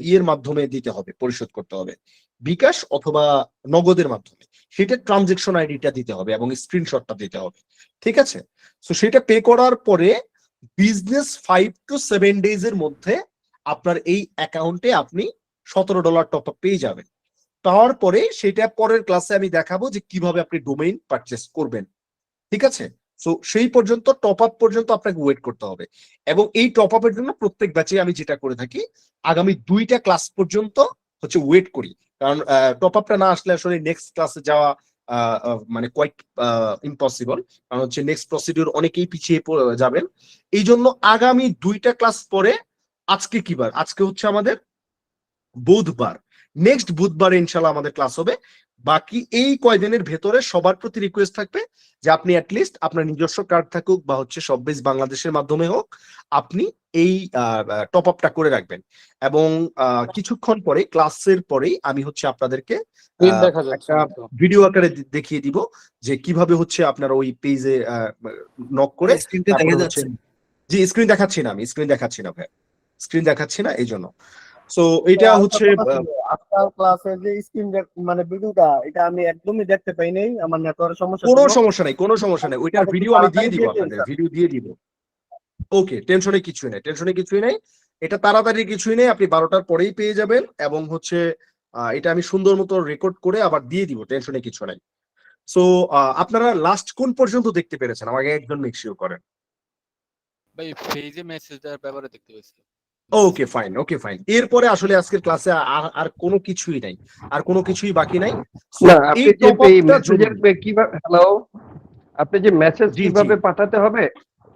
ইয়ের মাধ্যমে দিতে হবে, পরিশোধ করতে হবে, বিকাশ অথবা নগদের মাধ্যমে। সেটা ট্রানজেকশন আইডিটা দিতে হবে এবং স্ক্রিনশটটা দিতে হবে, ঠিক আছে? সো সেটা পে করার পরে বিজনেস 5 to 7 days এর মধ্যে আপনার এই অ্যাকাউন্টে আপনি $17 টপ আপ পেয়ে যাবেন। পাওয়ার পরে সেটা পরের ক্লাসে আমি দেখাবো যে কিভাবে আপনি ডোমেইন পারচেস করবেন, ঠিক আছে? সো সেই পর্যন্ত টপ আপ পর্যন্ত আপনাকে ওয়েট করতে হবে, এবং এই টপ আপের জন্য প্রত্যেক ব্যাচে আমি যেটা করে থাকি, আগামী 2টা ক্লাস পর্যন্ত হচ্ছে ওয়েট করি, কারণ টপ আপটা না আসলে আসলে নেক্সট ক্লাসে যাওয়া মানে কোয়াইট ইম্পসিবল, কারণ হচ্ছে নেক্সট প্রসিডিউর অনেকেই পিছিয়ে যাবেন। এই জন্য আগামী 2টা ক্লাস পরে, আজকে কি বার? আজকে হচ্ছে আমাদের বুধবার, নেক্সট বুধবারে ইনশাল্লাহ আমাদের ক্লাস হবে। বাকি এই কয়দিনের ভেতরে সবার প্রতি রিকোয়েস্ট থাকবে যে আপনি অ্যাটলিস্ট আপনার নিজস্ব কার্ড থাকুক বা হচ্ছে শপবেজ বাংলাদেশের মাধ্যমে হোক, আপনি এই টপ আপটা করে রাখবেন। এবং কিছুক্ষণ পরে ক্লাসের পরেই আমি হচ্ছে আপনাদেরকে একটা ভিডিও আকারে দেখিয়ে দিব যে কিভাবে হচ্ছে আপনারা ওই পেজে নক করে। জি স্ক্রিন দেখাচ্ছি না, আমি স্ক্রিন দেখাচ্ছি না ভাই, স্ক্রিন দেখাচ্ছি না, এই জন্য। সো এটা হচ্ছে আজকাল ক্লাসে যে স্ক্রিন মানে ভিডিওটা, এটা আমি একদমই দেখতে পাই নাই, আমার নেটওয়ার্কের সমস্যা। কোনো সমস্যা নাই, কোনো সমস্যা নাই, ওইটার ভিডিও আমি দিয়ে দিব আপনাদের, ভিডিও দিয়ে দিব। ওকে, টেনশনে কিছুই নাই, টেনশনে কিছুই নাই, এটা তাড়াতাড়ি কিছুই নেই, আপনি 12টার পরেই পেয়ে যাবেন। এবং হচ্ছে এটা আমি সুন্দর মতো রেকর্ড করে আবার দিয়ে দিব, টেনশনে কিছু নাই। সো আপনারা লাস্ট কোন পর্যন্ত দেখতে পেরেছেন আমাকে একজন মেক শিওর করেন। ভাই পেজে মেসেজ দেওয়ার ব্যাপারে দেখতে পেয়েছি। ওকে ফাইন, ওকে ফাইন। এরপরে আসলে আজকের ক্লাসে আর কোনো কিছুই নাই, আর কোনো কিছুই বাকি নাই। না, আপনি যে মেসেজের কিভাবে, হ্যালো, আপনি যে মেসেজ কিভাবে পাঠাতে হবে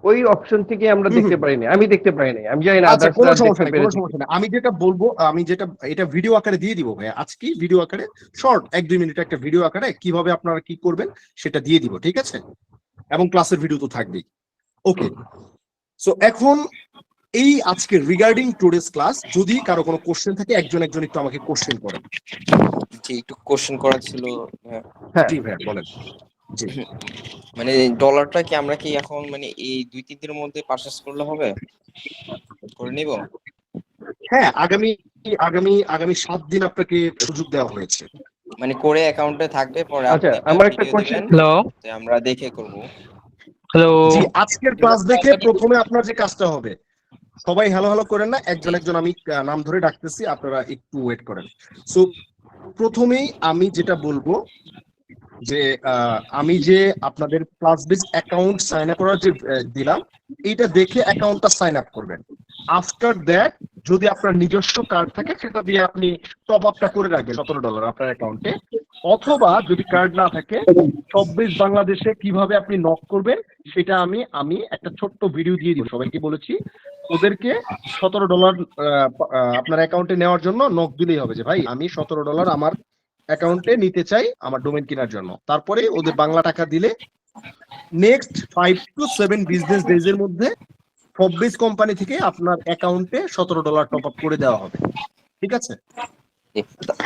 ওই অপশন থেকে আমরা দেখতে পারিনি, আমি দেখতে পারিনি, আমি জানি না। আচ্ছা কোনো সমস্যা নেই, কোনো সমস্যা নেই, আমি যেটা বলবো, আমি যেটা এটা ভিডিও আকারে দিয়ে দিব ভাই, আজকে ভিডিও আকারে শর্ট 1-2 মিনিট একটা ভিডিও আকারে কিভাবে আপনারা কি করবেন সেটা দিয়ে দিব, ঠিক আছে? এবং ক্লাসের ভিডিও তো থাকবেই। ওকে, সো এখন এই আজকে রিগার্ডিং টুডেস ক্লাস, যদি কারো কোনো কোশ্চেন থাকে একজন একটু আমাকে কোশ্চেন করেন। জি, একটু কোশ্চেন করা ছিল। জি ভাই বলেন। জি, মানে ডলারটা কি আমরা কি এখন মানে এই 2-3 দিনের মধ্যে পারচেজ করলে হবে, করে নিব? হ্যাঁ, আগামী 7 দিন আপনাকে সুযোগ দেওয়া হয়েছে, মানে করে অ্যাকাউন্টে থাকবে, পরে আচ্ছা আমার একটা কোশ্চেন, হ্যালো আমরা দেখে করব। হ্যালো, জি আজকের ক্লাস দেখে প্রথমে আপনার যে কাজটা হবে, সবাই হ্যালো হ্যালো করেন না, একজন আমি নাম ধরে ডাকতেছি, আপনারা একটু ওয়েট করেন। সো প্রথমেই আমি যেটা বলবো যে আমি যে আপনাদের প্লাসবেজ অ্যাকাউন্ট সাইন আপ করার যে দিলাম, এইটা দেখে অ্যাকাউন্টটা সাইন আপ করবেন। আফটার দ্যাট যদি আপনার নিজস্ব কার্ড থাকে সেটা দিয়ে আপনি টপ আপটা করে রাখবেন $17 আপনার অ্যাকাউন্টে, অথবা যদি কার্ড না থাকে শপবেজ বাংলাদেশে কিভাবে আপনি নক করবেন সেটা আমি একটা ছোট্ট ভিডিও দিয়ে দিব। সবাইকে বলেছি ওদেরকে $17 আপনার অ্যাকাউন্টে নেওয়ার জন্য নক দিলেই হবে যে ভাই আমি $17 আমার অ্যাকাউন্টে নিতে চাই আমার ডোমেন কেনার জন্য, তারপরে ওদের বাংলা টাকা দিলে নেক্সট 5 to 7 বিজনেস ডেজ এর মধ্যে ফববেস কোম্পানি থেকে আপনার অ্যাকাউন্টে $17 টপ আপ করে দেওয়া হবে। ঠিক আছে?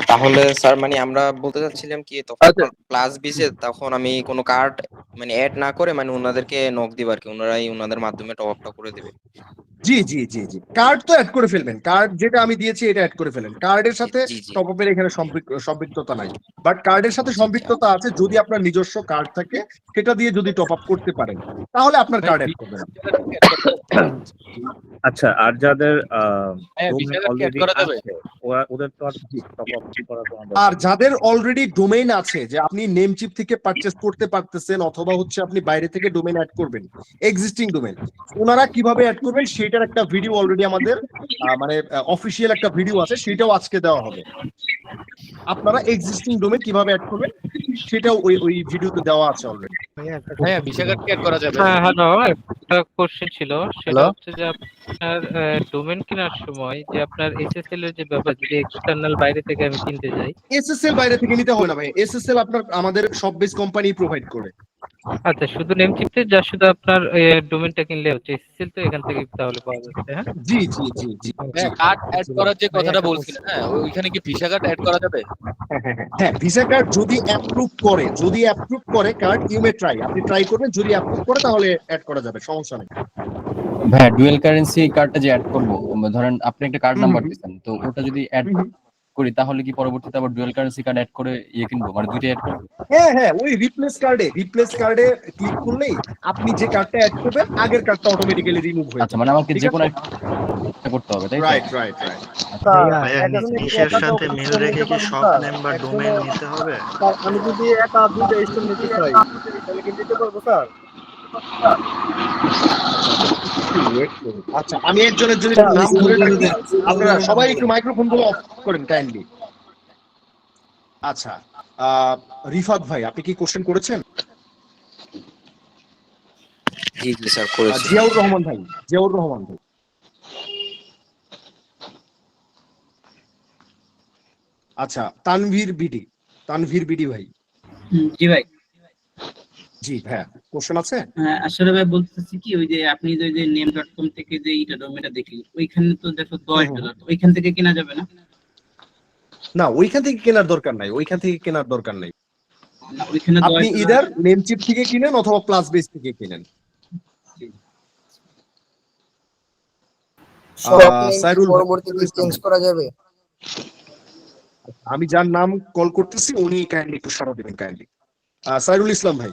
তাহলে স্যার মানে আমরা বলতে চাচ্ছিলাম কি তখন প্লাস বিসে তখন আমি কোনো কার্ড মানে অ্যাড না করে মানে ওনাদেরকে নক দিব আর কি, ওনারাই ওনাদের মাধ্যমে টপ আপটা করে দেবে। জি জি জি জি, কার্ড তো অ্যাড করে ফেলবেন, কার্ড যেটা আমি দিয়েছি এটা অ্যাড করে ফেলেন। কার্ডের সাথে জি জি টপ আপের এখানে সম্পৃক্ততা নাই, বাট কার্ডের সাথে সম্পৃক্ততা আছে। যদি আপনার নিজস্ব কার্ড থাকে সেটা দিয়ে যদি টপ আপ করতে পারেন তাহলে আপনার কার্ড অ্যাড করবেন। আচ্ছা, আর যাদের আর যাদের অলরেডি ডোমেইন আছে, যে আপনি নেমচিপ থেকে পারচেজ করতে পারতেছেন অথবা হচ্ছে আপনি বাইরে থেকে ডোমেইন অ্যাড করবেন, এক্সিস্টিং ডোমেইন, ওনারা কিভাবে অ্যাড করবেন সেটার একটা ভিডিও অলরেডি আমাদের মানে অফিসিয়াল একটা ভিডিও আছে, সেটাও আজকে দেওয়া হবে। আপনারা এক্সিস্টিং ডোমেইন কিভাবে অ্যাড করবেন সেটাও ওই ভিডিওতে দেওয়া আছে অলরেডি। ভাইয়া ভিসা কার্ড কি অ্যাড করা যাবে? হ্যাঁ, হ্যালো, একটা কোশ্চেন ছিল, সেটা হচ্ছে যে আপনার ডোমেন কেনার সময় যে আপনার এসএসএল এর যে ব্যাপার, যদি এক্সটার্নাল বাইরে থেকে আমি কিনতে যাই। এসএসএল বাইরে থেকে নিতে হবে না ভাই, এসএসএল আপনার আমাদের সব বেস কোম্পানি প্রোভাইড করে। আচ্ছা, শুধু নেমচিপতে যা শুধু আপনার ডোমেনটা কিনলে হচ্ছে, এসএসএল তো এখান থেকে তাহলে পাওয়া যাচ্ছে। হ্যাঁ, জি জি জি জি, কার্ড অ্যাড করার যে কথাটা বলছিলেন, হ্যাঁ ওইখানে কি ভিসা কার্ড অ্যাড করা যাবে? হ্যাঁ, ভিসা কার্ড যদি অ্যাপ্রুভ করে কার্ড ইউ মে ট্রাই, আপনি ট্রাই করবেন, যদি অ্যাপ্রুভ করে তাহলে অ্যাড করা যাবে, সমস্যা নেই। ভাই ডুয়াল কারেন্সি কার্ডটা যে অ্যাড করব, ধরেন আপনি একটা কার্ড নাম্বার দিচ্ছেন, তো ওটা যদি অ্যাড করি তাহলে কি পরবর্তীতে আবার ডুয়াল কারেন্সি কার্ড অ্যাড করে কিনবো, মানে দুইটা অ্যাড করব? হ্যাঁ হ্যাঁ, ওই রিপ্লেস কার্ডে ক্লিক করলেই আপনি যে কার্ডটা অ্যাড করবেন আগের কার্ডটা অটোমেটিক্যালি রিমুভ হয়ে যাবে। আচ্ছা, মানে আমাকে যে কোনো একটা করতে হবে, তাই তো? Right right right. নিচের সাথে মিল রেখে কি সব নেম বা ডোমেইন নিতে হবে? আমি যদি একা দুটো স্টোর নিতে চাই তাহলে কি দিতে পারবো স্যার? আচ্ছা, আমি একজনের জন্য নাম ধরে রাখি, আপনারা সবাই একটু মাইক্রোফোন গুলো অফ করেন কাইন্ডলি। আচ্ছা, রিফাত ভাই আপনি কি কোশ্চেন করেছেন? জি জি স্যার করেছি। জিয়াউর রহমান ভাই। আচ্ছা, তানভীর বিডি ভাই। জি ভাই। জি ভাই, কোশ্চেন আছে? হ্যাঁ, আসলে ভাই বলতেছি কি, ওই যে আপনি যে name.com থেকে যে এইটা ডোমেনটা দেখলি, ওইখানে তো দেখো $10, ওইখান থেকে কেনা যাবে না? না, ওইখান থেকে কেনার দরকার নাই, না, ওইখানে আপনি ইদার নেমচিপ থেকে কিনেন অথবা প্লাস বেস থেকে কিনেন। পরবর্তীতে চেঞ্জ করা যাবে? আমি যার নাম কল করতেছি উনি কাইন্ডলি একটু সাড়া দিবেন কাইন্ডলি। সাইরুল ইসলাম ভাই।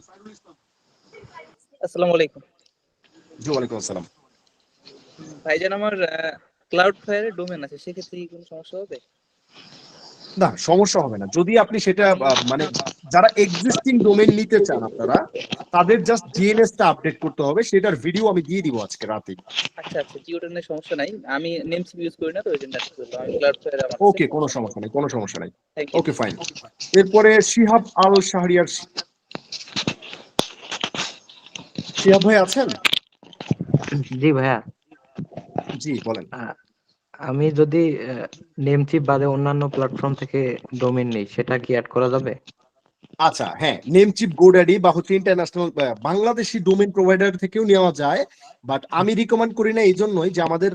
আসসালামু আলাইকুম। জি ওয়ালাইকুম আসসালাম। ভাইজান, আমার ক্লাউড ফায়ারে ডোমেন আছে, সেক্ষেত্রে কি কোনো সমস্যা হবে? না, সমস্যা হবে না। যদি আপনি সেটা মানে যারা এক্সিস্টিং ডোমেইন নিতে চান আপনারা, তাদের জাস্ট ডিএনএস টা আপডেট করতে হবে, সেটার ভিডিও আমি দিয়ে দিব আজকে রাতে। আচ্ছা আচ্ছা, জিওটা নিয়ে সমস্যা নাই, আমি নেমচিপ ইউজ করি না, তো ওইজন্য আমি ক্লাউড ফায়ারে আমার ওকে, কোনো সমস্যা নাই। Okay fine. এরপরে শিহাব আল শাহরিয়ার। শিহাব ভাই আছেন? জি ভাইয়া। জি বলেন। আমি যদি নেমচিপ বাদে অন্যান্য প্ল্যাটফর্ম থেকে ডোমেন নেই, সেটা কি অ্যাড করা যাবে? আচ্ছা হ্যাঁ, নেমচিপ, গোড্যাডি বা হচ্ছে ইন্টারন্যাশনাল বাংলাদেশি ডোমেন প্রোভাইডার থেকেও নেওয়া যায়, বাট আমি রিকমেন্ড করি না এই জন্যই যে আমাদের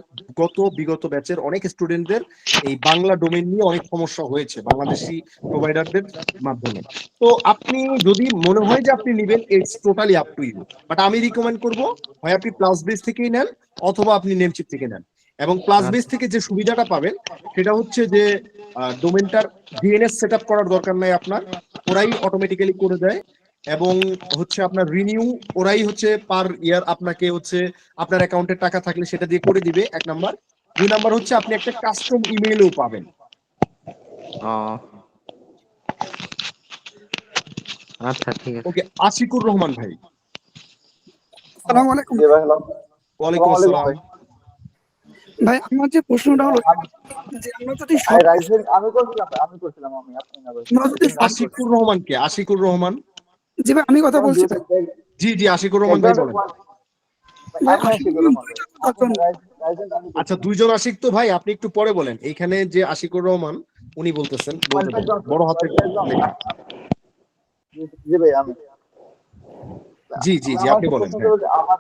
বিগত ব্যাচের অনেক স্টুডেন্টদের এই বাংলা ডোমেন নিয়ে অনেক সমস্যা হয়েছে বাংলাদেশি প্রোভাইডারদের মাধ্যমে। তো আপনি যদি মনে হয় যে আপনি নেবেন, it's totally up to you, but আমি রিকমেন্ড করবো হয় আপনি প্লাস বেস থেকেই নেন অথবা আপনি নেমচিপ থেকে নেন। এবং প্লাস বেস থেকে যে সুবিধাটা পাবেন সেটা হচ্ছে যে ডোমেনটার ডিএনএস সেটআপ করার দরকার নাই আপনার, ওরাই অটোমেটিক্যালি করে দেয়। এবং হচ্ছে আপনার রিনিউ ওরাই হচ্ছে পার ইয়ার আপনাকে হচ্ছে আপনার অ্যাকাউন্টে টাকা থাকলে সেটা দিয়ে করে দিবে, এক নাম্বার। দুই নাম্বার হচ্ছে আপনি একটা কাস্টম ইমেইলও পাবেন। আচ্ছা ঠিক আছে। ওকে, আশিকুর রহমান ভাই। আসসালামু আলাইকুম। ওয়ালাইকুম আসসালাম ভাই, আমার যে প্রশ্নটা হলো যে আমরা যদি আশিকুর রহমান কে? আশিকুর রহমান। জি ভাই, আমি কথা বলছি। জি জি, আশিকুর রহমান ভাই বলেন। আচ্ছা, দুইজন আশিক তো ভাই, আপনি একটু পরে বলেন। এইখানে যে আশিকুর রহমান উনি বলতেছেন, বলতে বলেন। বড় হাতের লেখা। জি ভাই আমি জি জি জি, আমার আপনি একটা বলেন। প্রশ্ন হ্যাঁ ছিল যে আমার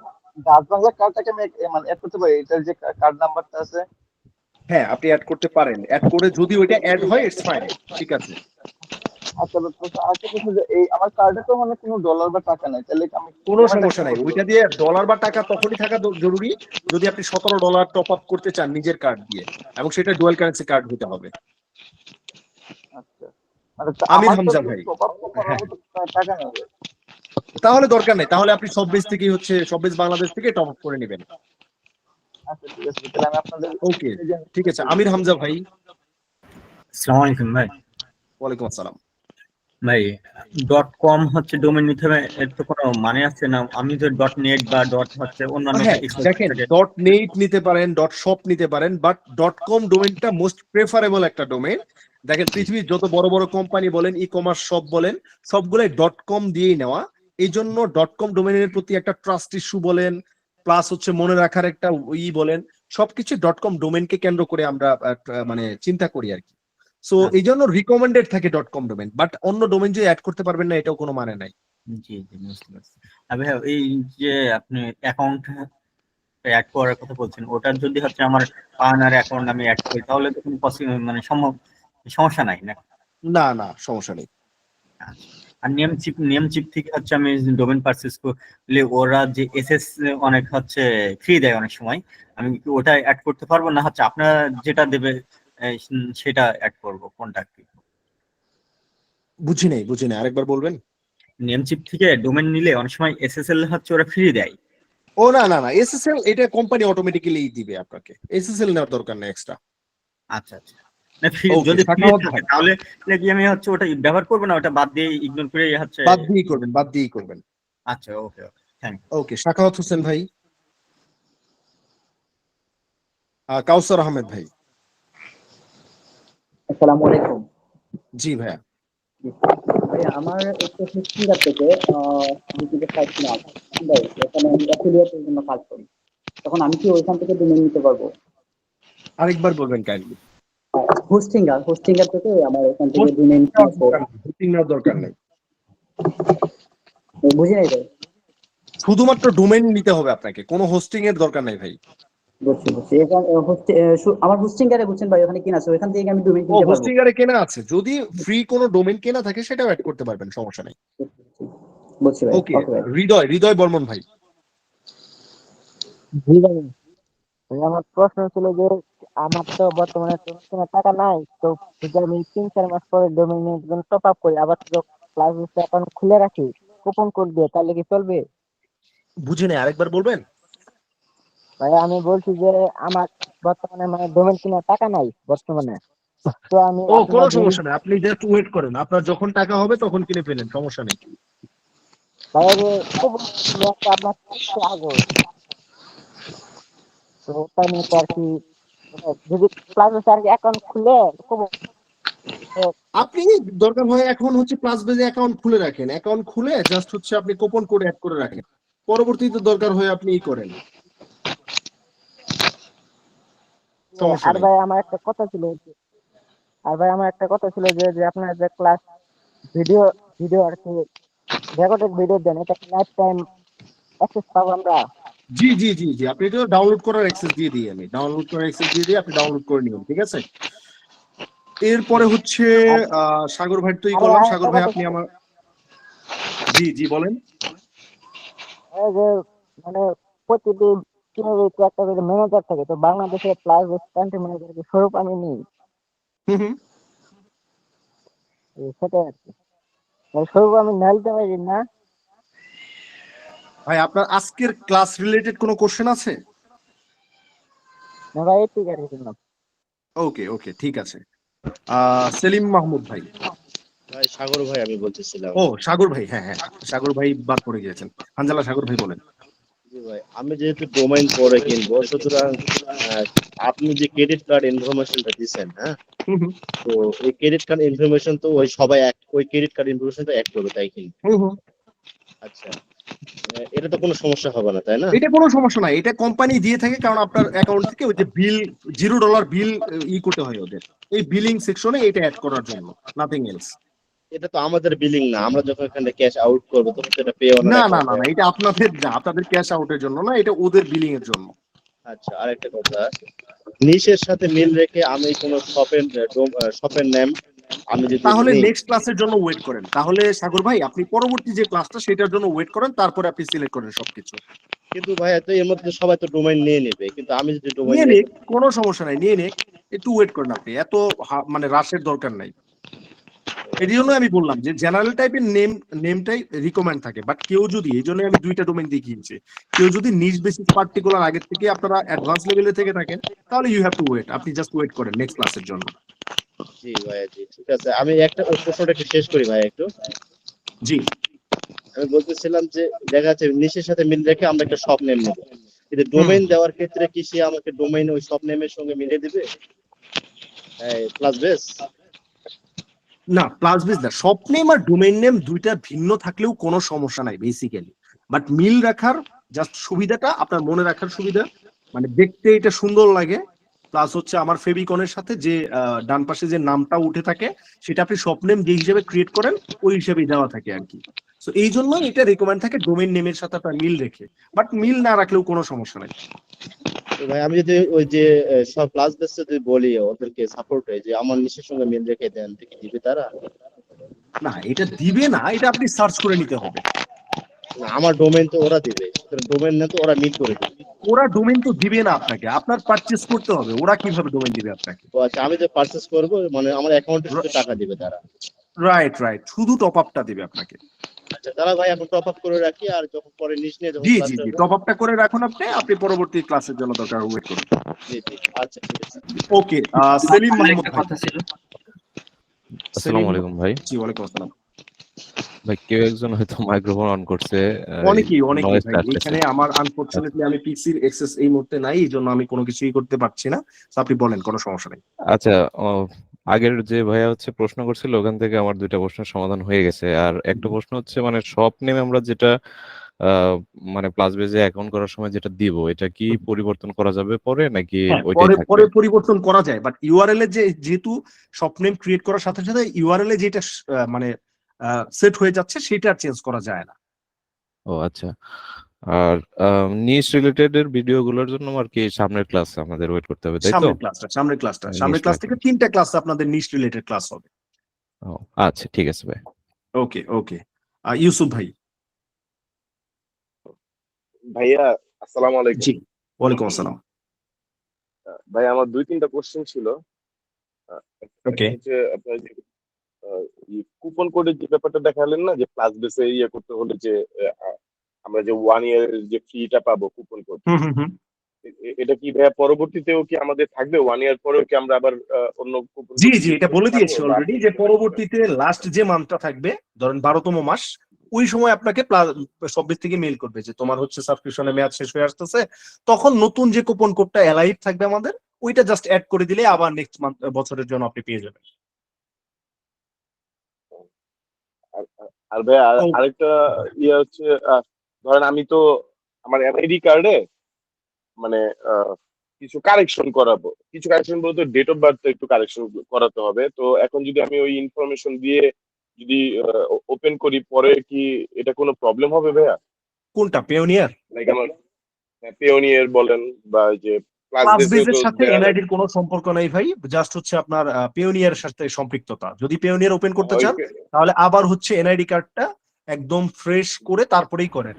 ডাচ বাংলা কার্ডটাকে আমি মানে অ্যাড করতে পারি, এটার যে কার্ড নাম্বারটা আছে? হ্যাঁ, আপনি অ্যাড করতে পারেন। অ্যাড করে যদি ওইটা অ্যাড হয় ইটস ফাইন, ঠিক আছে। আচ্ছা আরেকটা প্রশ্ন যে এই আমার কার্ডে তো মানে কোনো ডলার বা টাকা নাই, তাহলে আমি কোনো পেমেন্টটা সমস্যা নাই, কিভাবে ওইটা করবো? দিয়ে ডলার বা টাকা তখনই থাকা জরুরি যদি আপনি $17 টপ আপ করতে চান নিজের কার্ড দিয়ে, এবং সেটা ডুয়াল কারেন্সি কার্ড হতে হবে। আচ্ছা মানে আমির আমার তো হামজা ভাই। টপ আপ করার হ্যাঁ, মতো টাকা নেই। তাহলে দরকার নেই, তাহলে আপনি সববেজ থেকেই হচ্ছে সববেজ বাংলাদেশ থেকে টপ আপ করে নেবেন। আচ্ছা ঠিক আছে, তাহলে আমি আপনাদের ওকে, ঠিক আছে। আমির হামজা ভাই। আসসালামু আলাইকুম ভাই। ওয়ালাইকুম আসসালাম। ভাই .com হচ্ছে ডোমেন নিতে হবে, এর তো কোনো মানে আছে না? আমি তো .net বা ডট হচ্ছে অন্যান্য হ্যাঁ দেখেন, .net নিতে পারেন, .shop নিতে পারেন, বাট .com ডোমেনটা মোস্ট প্রেফারেবল একটা ডোমেন। দেখেন পৃথিবীর যত বড় বড় কোম্পানি বলেন, ই কমার্স শপ বলেন, সবগুলাই .com দিয়েই নেওয়া। এই জন্য .com ডোমেনের প্রতি একটা ট্রাস্ট ইস্যু বলেন, প্লাস হচ্ছে মনে রাখার একটা বলেন, সবকিছু .com ডোমেনকে কেন্দ্র করে আমরা মানে চিন্তা করি আর কি। সো এই জন্য রিকমেন্ডেড থাকে .com ডোমেন, বাট অন্য ডোমেন যে অ্যাড করতে পারবেন না এটাও কোনো মানে নাই। জি জি বুঝতে পারছি। ভাই এই যে আপনি অ্যাকাউন্ট অ্যাড করার কথা বলছেন, ওটার যদি হচ্ছে আমার পার্টনার অ্যাকাউন্ট আমি অ্যাড করি তাহলে তো কোনো মানে সমস্যা নাই না? না না, সমস্যা নেই। আর নেমচিপ থেকে হচ্ছে আমি ডোমেন পারচেজ করলে ওরা যে এসএস অনেক হচ্ছে ফ্রি দেয় অনেক সময়, আমি কি ওটা অ্যাড করতে পারবো না হচ্ছে আপনার যেটা দেবে সেটা অ্যাড করব? কোনটা কি? বুঝি নাই, আরেকবার বলবেন। নেমচিপ থেকে ডোমেন নিলে অনেক সময় এসএসএল হচ্ছে ওরা ফ্রি দেয়। ও না না না, এসএসএল এটা কোম্পানি অটোমেটিক্যালি দিবে আপনাকে, এসএসএল নেওয়ার দরকার নেই এক্সট্রা। আচ্ছা আচ্ছা, না যদি ফ্রি থাকে তাহলে কি আমি হচ্ছে ওটা ব্যবহার করব না, ওটা বাদ দিয়ে ইগনোর করে হচ্ছে বাদ দিয়েই করবেন। আচ্ছা ওকে ওকে, থ্যাংক ইউ। ওকে, শাখাওয়াত হোসেন ভাই। কাউসার আহমেদ ভাই। আসসালামু আলাইকুম। জি ভাইয়া। ভাইয়া আমার একটা ফিঙ্গার থেকে ইউটিউবে সাইট না এখানে আমি অ্যাফিলিয়েটের জন্য কাজ করি, তখন আমি কি ওইখান থেকে ডোমেইন নিতে পারবো? আরেকবার বলবেন কাইন্ডলি। হোস্টিঙ্গার থেকে আমার ওখান থেকে ডোমেইন হোস্টিং নেওয়ার দরকার নেই। বুঝি নাই ভাই। শুধুমাত্র ডোমেইন নিতে হবে আপনাকে, কোনো হোস্টিং এর দরকার নাই ভাই। বুঝছি এখানে আমার হোস্টিঙ্গারে বুঝছেন ভাই, ওখানে কিনা আছে, ওইখান থেকে আমি ডোমেইন কিনতে পারবো? হোস্টিঙ্গারে কেনা আছে, যদি ফ্রি কোনো ডোমেইন কেনা থাকে সেটাও অ্যাড করতে পারবেন, সমস্যা নেই। বুঝছি ভাই। ওকে, হৃদয় বর্মন ভাই। জি ভাই, আমার প্রশ্ন ছিল যে আমার তো বর্তমানে কোনো টাকা নাই, তো যদি আমি 3-4 মাস পরে ডোমেইনের জন্য টপ আপ করি, আবার তো ক্লাস অ্যাকাউন্ট খুলে রাখি কুপন কোড দিয়ে, তাহলে কি চলবে? বুঝি নাই, আরেকবার বলবেন। ভাই আমি বলছি যে আমার বর্তমানে মানে ডোমেইন কেনার টাকা নাই বর্তমানে, তো আমি কোনো সমস্যা নেই, আপনি জাস্ট ওয়েট করেন, আপনার যখন টাকা হবে তখন কিনে ফেলেন, সমস্যা নেই। ভাই কুপন আপনার আগে তো ওটা নিয়ে তো আর কি, যদি ক্লাস অ্যাকাউন্ট খুলে আপনি দরকার হয় এখন হচ্ছে প্লাস বেজে অ্যাকাউন্ট খুলে রাখেন, অ্যাকাউন্ট খুলে জাস্ট হচ্ছে আপনি কুপন কোড অ্যাড করে রাখেন, পরবর্তীতে দরকার হয় আপনি করেন। আর ভাই আমার একটা কথা ছিল যে আপনার যে ক্লাস ভিডিও আর কি রেকর্ডেড ভিডিও দেন, এটা লাইফ টাইম অ্যাক্সেস পাবো আমরা? জি জি জি জি, আপনি তো ডাউনলোড করার অ্যাক্সেস দিয়ে দিই, আমি ডাউনলোড করার অ্যাক্সেস দিয়ে দিই, আপনি ডাউনলোড করে নিন, ঠিক আছে। এরপরে হচ্ছে সাগর ভাই, তুই করলাম। সাগর ভাই আপনি আমার, জি জি বলেন। মানে প্রতিদিন কিভাবে একটা করে ম্যানেজার থাকে, তো বাংলাদেশের প্লাস কান্ট্রি ম্যানেজার স্বরূপ আমি নিই, সেটাই আর কি। স্বরূপ আমি নাইতে পারি না ভাই। আপনার আজকের ক্লাস রিলেটেড কোনো কোশ্চেন আছে? না ভাই, ঠিক আছে। ওকে ওকে, ঠিক আছে। সেলিম মাহমুদ ভাই। ভাই সাগর ভাই আমি বলতেছিলাম। ও সাগর ভাই, হ্যাঁ হ্যাঁ, সাগর ভাই বাদ পড়ে গিয়েছেন। হানজালা সাগর ভাই বলেন। জি ভাই, আমি যেহেতু ডোমেইন পরে কিনবো, সুতরাং আপনি যে ক্রেডিট কার্ড ইনফরমেশনটা দিচ্ছেন, হ্যাঁ, তো এই ক্রেডিট কার্ড ইনফরমেশন তো ওই সবাই ওই ক্রেডিট কার্ড ইনফরমেশনটা অ্যাড করবে, তাই কি? আচ্ছা, এটা তো কোনো সমস্যা হবে না, তাই না? এটা কোনো সমস্যা নাই, এটা কোম্পানি দিয়ে থাকে, কারণ আপনার অ্যাকাউন্ট থেকে ওই যে বিল $0 বিল করতে হয় ওদের, এই বিলিং সেকশনে এটা অ্যাড করার জন্য, নাথিং এলস। এটা তো আমাদের বিলিং না, আমরা যখন এখানে ক্যাশ আউট করবো তখন সেটা পে অনার না না না না, এটা আপনাদের না, আপনাদের ক্যাশ আউটের জন্য না, এটা ওদের বিলিং এর জন্য। আচ্ছা, আরেকটা কথা, নিশের সাথে মিল রেখে আমি কোনো শপের নেম আমি যদি তাহলে নেই, নেক্সট ক্লাসের জন্য ওয়েট করেন, তাহলে সাগর ভাই আপনি পরবর্তী যে ক্লাসটা সেটার জন্য ওয়েট করেন, তারপরে আপনি সিলেক্ট করেন সবকিছু। কিন্তু ভাইয়া তো এর মধ্যে সবাই তো ডোমেইন নিয়ে নেবে, কিন্তু আমি যদি ডোমেইন নিয়ে নিক, কোনো সমস্যা নাই, নিয়ে নিক, একটু ওয়েট করেন আপনি, এত মানে রাশের দরকার নাই। এর জন্য আমি বললাম যে জেনারেল টাইপের নেমটাই রিকমেন্ড থাকে, বাট কেউ যদি, এই জন্য আমি 2টা ডোমেইন দেখিয়েছি, কেউ যদি নিজ বেসিস পার্টিকুলার আগের থেকে আপনারা অ্যাডভান্স লেভেলে থেকে থাকেন, তাহলে ইউ হ্যাভ টু ওয়েট, আপনি জাস্ট ওয়েট করেন নেক্সট ক্লাসের জন্য। জি ভাইয়া, জি ঠিক আছে, আমি একটা প্রশ্নটা একটু শেষ করি ভাই একটু। জি, আমি বলতেছিলাম যে দেখা যাচ্ছে নিশের সাথে মিল রেখে আমরা একটা শপ নেম নেব, কিন্তু ডোমেইন দেওয়ার ক্ষেত্রে কি সে আমাকে ডোমেইন ওই শপ নেমের সঙ্গে মিলিয়ে দিবে প্লাস বেস? না, প্লাস বেস না, শপ নেম আর ডোমেইন নেম দুইটা ভিন্ন থাকলেও কোনো সমস্যা নাই বেসিক্যালি, বাট মিল রাখার জাস্ট সুবিধাটা আপনার মনে রাখার সুবিধা, মানে দেখতে এটা সুন্দর লাগে, প্লাস হচ্ছে আমার ফেভিকনের সাথে যে ডান পাশে যে নামটা উঠে থাকে সেটা আপনি শপ নেম যে হিসেবে ক্রিয়েট করেন ওই হিসেবেই দেওয়া থাকে আর কি। সো এই জন্য এটা রিকমেন্ড থাকে ডোমেইন নেমের সাথে আপনার মিল রেখে, বাট মিল না রাখলেও কোনো সমস্যা নাই। তো ভাই আমি যদি ওই যে সব প্লাস বেস যদি বলি ওদেরকে সাপোর্ট হয় যে আমার নিশের সঙ্গে মিল রেখে দেন, কি দিবে তারা? না, এটা দিবে না, এটা আপনি সার্চ করে নিতে হবে। না, আমার ডোমেইন তো ওরা দিবে, ডোমেইন না তো ওরা মিল করে দিবে। ওরা ডোমেইন তো দিবে না আপনাকে, আপনার পারচেজ করতে হবে, ওরা কিভাবে ডোমেইন দিবে আপনাকে? তো আচ্ছা, আমি যে পারচেজ করব মানে আমার অ্যাকাউন্টে শুধু টাকা দিবে তারা? রাইট রাইট, শুধু টপ আপটা দিবে আপনাকে। আচ্ছা, তারা ভাই এখন টপ আপ করে রাখি, আর যখন পরে নিশ নিয়ে যখন জি ক্লাস জি জি, হবে। টপ আপটা করে রাখুন আপনি, আপনি পরবর্তী ক্লাসের জন্য দরকার ওয়েট করুন। জি জি, আচ্ছা ঠিক আছে। ওকে, সেলিম মাহমুদ ভাই। আসসালামু আলাইকুম ভাই। জি, ওয়ালাইকুম আসসালাম ভাই, কেউ একজন হয়তো মাইক্রোফোন অন করছে, অনেকেই noise ভাই, টা আসতেছে। এখানে আমার আনফরচুনেটলি আমি পিসির অ্যাক্সেস এই মুহূর্তে নাই, এই জন্য আমি কোনো কিছুই করতে পারছি না, তো আপনি বলেন, কোনো সমস্যা নেই। আচ্ছা, আগের যে ভাইয়া হচ্ছে প্রশ্ন করছিল ওখান থেকে আমার 2টা প্রশ্নের সমাধান হয়ে গেছে। আর একটা প্রশ্ন হচ্ছে মানে শপ নেম আমরা যেটা মানে প্লাস বেজে অ্যাকাউন্ট করার সময় যেটা দিব, এটা কি পরিবর্তন করা যাবে পরে নাকি হ্যাঁ, ওইটাই পরে থাকবে? পরে পরিবর্তন করা যায়, বাট ইউআরএল এ যেহেতু শপ নেম ক্রিয়েট করার সাথে সাথে ইউআরএল এ যেটা মানে সেট হয়ে যাচ্ছে সেটা চেঞ্জ করা যায় না। ও আচ্ছা। আর নিশ রিলেটেড এর ভিডিওগুলোর জন্য আর কি সামনের ক্লাস আমাদের ওয়েট করতে হবে, তাই তো? সামনের ক্লাস নিশ থেকে 3টা ক্লাস আপনাদের নিশ রিলেটেড ক্লাস হবে। ও আচ্ছা, ঠিক আছে ভাই। ওকে ওকে, ইউসুফ ভাই। ভাইয়া আসসালামু আলাইকুম। জি, ওয়ালাইকুম আসসালাম। ভাই আমার 2-3টা কোশ্চেন ছিল। ওকে, হচ্ছে আপনার যে কুপন কোডের যে ব্যাপারটা দেখালেন না, যে প্লাস বেসে করতে হলে যে আমরা যে 1 ইয়ারের যে ফ্রিটা পাবো কুপন কোড, এটা কি ভাইয়া পরবর্তীতেও কি আমাদের থাকবে? 1 ইয়ার পরেও কি আমরা আবার অন্য কুপন? জি জি, এটা বলে দিয়েছি অলরেডি যে পরবর্তীতে লাস্ট যে মান্থটা থাকবে, ধরেন 12তম মাস, ওই সময় আপনাকে শপবিজ থেকে মেইল করবে যে তোমার হচ্ছে সাবস্ক্রিপশনের মেয়াদ শেষ হয়ে আসতেছে, তখন নতুন যে কুপন কোডটা অ্যালাইভ থাকবে আমাদের, ওইটা জাস্ট অ্যাড করে দিলে আবার নেক্সট মান্থ বছরের জন্য আপনি পেয়ে যাবেন। আর ভাইয়া আরেকটা হচ্ছে ধরেন আমি তো আমার এনআইডি কার্ডে মানে কিছু কারেকশন করাবো, কিছু কারেকশন বলতে ডেট অফ বার্থ একটু কারেকশন করাতে হবে, তো এখন যদি আমি ওই ইনফরমেশন দিয়ে যদি ওপেন করি পরে কি এটা কোনো প্রবলেম হবে ভাইয়া? কোনটা, পেওনিয়ার? লাইক আমার পেওনিয়ার বলেন বা যে প্লাস বেজের সাথে এনআইডির কোনো সম্পর্ক নাই ভাই, জাস্ট হচ্ছে আপনার পেওনিয়ার সাথে সম্পৃক্ততা। যদি পেওনিয়ার ওপেন করতে চান তাহলে আবার হচ্ছে এনআইডি কার্ডটা একদম ফ্রেশ করে তারপরেই করেন।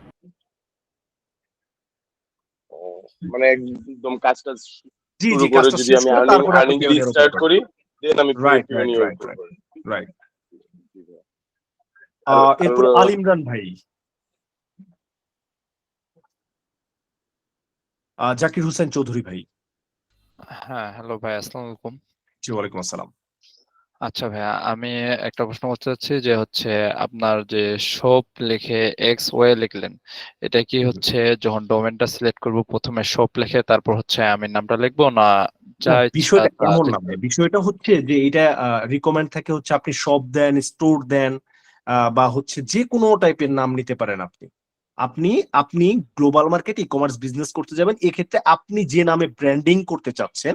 মানে একদম কাজটা জি শুরু জি, করে কাজটা যদি শেষ আমি করে তারপরে আর্নিং যদি স্টার্ট করি, দেন আমি পেওনিয়ার রাইট। এরপর আল ইমরান ভাই। জাকির হোসেন চৌধুরী ভাই। হ্যাঁ, হ্যালো ভাই, আসসালামু আলাইকুম। জি, ওয়ালাইকুম আসসালাম। আচ্ছা ভাইয়া, আমি একটা প্রশ্ন করতে চাচ্ছি যে হচ্ছে আপনার যে শপ লিখে এক্স ওয়ে লিখলেন, এটা কি হচ্ছে যখন ডোমেনটা সিলেক্ট করব প্রথমে শপ লিখে তারপর হচ্ছে আমি নামটা লিখবো, না যা বিষয়টা এমন না, বিষয়টা হচ্ছে যে এটা রিকমেন্ড থাকে হচ্ছে আপনি শপ দেন, স্টোর দেন, বা হচ্ছে যে কোনো টাইপের নাম নিতে পারেন আপনি। আপনি আপনি global market e commerce business করতে যাবেন, এক্ষেত্রে আপনি যে নামে ব্র্যান্ডিং করতে চাচ্ছেন,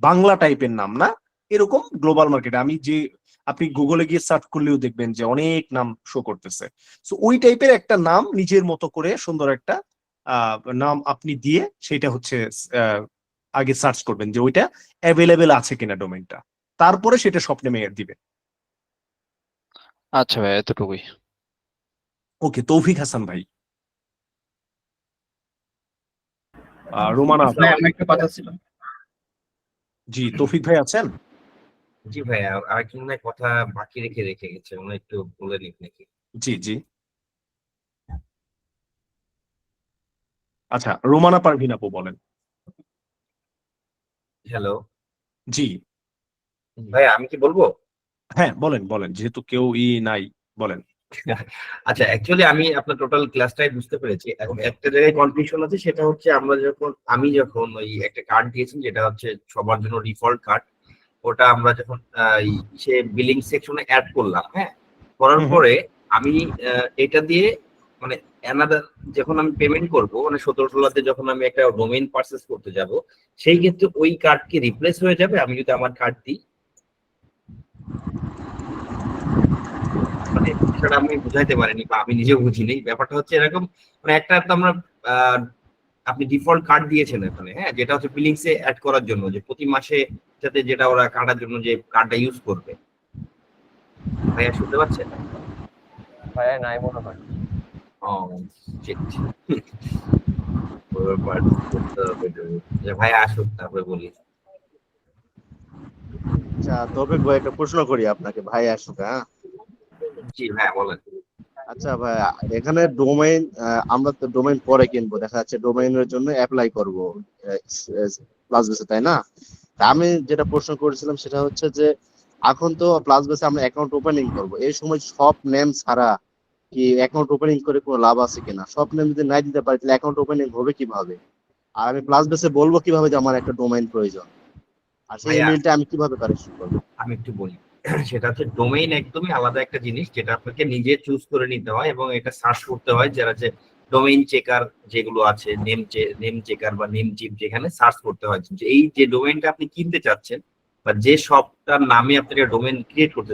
বাংলা টাইপের নাম না, এরকম গ্লোবাল মার্কেট আপনি গুগলে গিয়ে সার্চ করলেও দেখবেন যে অনেক নাম শো করতেছে। সো ওই টাইপের একটা নাম নিজের মতো করে সুন্দর একটা নাম আপনি দিয়ে সেটা হচ্ছে আগে সার্চ করবেন যে ওইটা অ্যাভেলেবেল আছে কিনা ডোমেইনটা, তারপরে সেটা শপ নেমে দিবেন। আচ্ছা ভাই, এতটুকুই। ওকে, তৌফিক হাসান ভাই। রোমানা আপু। আমার একটা কথা ছিল। জি, তৌফিক ভাই আছেন? জি ভাই, আর কি মনে হয় কথা বাকি রেখে গেছে, মনে হয় একটু বলে নিক নাকি? জি জি, আচ্ছা, রোমানা পারভিন আপু বলেন। হ্যালো জি ভাই, আমি কি বলবো? হ্যাঁ বলেন বলেন, যেহেতু কেউ নাই বলেন। আচ্ছা, অ্যাকচুয়ালি আমি আপনার টোটাল ক্লাসটাই বুঝতে পেরেছি। এখন একটা জায়গায় কনফিউশন আছে, সেটা হচ্ছে আমি যখন ওই একটা কার্ড দিয়েছি যেটা হচ্ছে সবার জন্য ডিফল্ট কার্ড, ওটা আমরা যখন সে বিলিং সেকশনে অ্যাড করলাম, হ্যাঁ, করার পরে আমি এটা দিয়ে মানে যখন আমি পেমেন্ট করব, মানে 17-16 যখন আমি একটা ডোমেইন পারচেজ করতে যাব, সেই ক্ষেত্রে ওই কার্ড কি রিপ্লেস হয়ে যাবে আমি যদি আমার কার্ড দিই? মানে সেটা আমি বুঝাইতে পারিনি বা আমি নিজেও বুঝিনি। ব্যাপারটা হচ্ছে এরকম, মানে একটা তো আমরা আপনি ডিফল্ট কার্ড দিয়েছেন এখানে, হ্যাঁ, যেটা হচ্ছে বিলিংস এ অ্যাড করার জন্য, যে প্রতি মাসে যাতে যেটা ওরা কাটার জন্য যে কার্ডটা ইউজ করবে। ভাইয়া শুনতে পাচ্ছেন? ভাইয়া নাই মনে হয়। ও শিট। ভাইয়া আসুক তারপরে বলি। আচ্ছা তৌফিক ভাই, একটা প্রশ্ন করি আপনাকে, ভাই আসুক। হ্যাঁ জি ভাইয়া বলেন। আচ্ছা ভাই, এখানে ডোমেইন, আমরা তো ডোমেইন পরে কিনবো, দেখা যাচ্ছে ডোমেইনের জন্য অ্যাপ্লাই করবো প্লাস বেসে, তাই না? তা আমি যেটা প্রশ্ন করেছিলাম সেটা হচ্ছে যে এখন তো প্লাস বেসে আমরা অ্যাকাউন্ট ওপেনিং করব, এই সময় সব নেম ছাড়া কি অ্যাকাউন্ট ওপেনিং করে কোনো লাভ আছে কিনা? সব নেম যদি নাই দিতে পারি তাহলে অ্যাকাউন্ট ওপেনিং হবে কিভাবে? আর আমি প্লাস বেসে বলবো কিভাবে যে আমার একটা ডোমেইন প্রয়োজন, আর সেই ভাইয়া, ইমেইলটা আমি কিভাবে কারেকশন করবো? আমি একটু বলি। সেটা হচ্ছে ডোমেইন একদমই আলাদা একটা জিনিস, যেটা আপনাকে নিজে চুজ করে নিতে হয় এবং এটা সার্চ করতে হয়, যারা যে ডোমেইন চেকার যেগুলো আছে, নেম চেকার বা নেম চিপ, যেখানে সার্চ করতে হয় যে এই যে ডোমেইনটা আপনি কিনতে চাচ্ছেন বা যে শপটার নামে আপনি একটা ডোমেইন ক্রিয়েট করতে,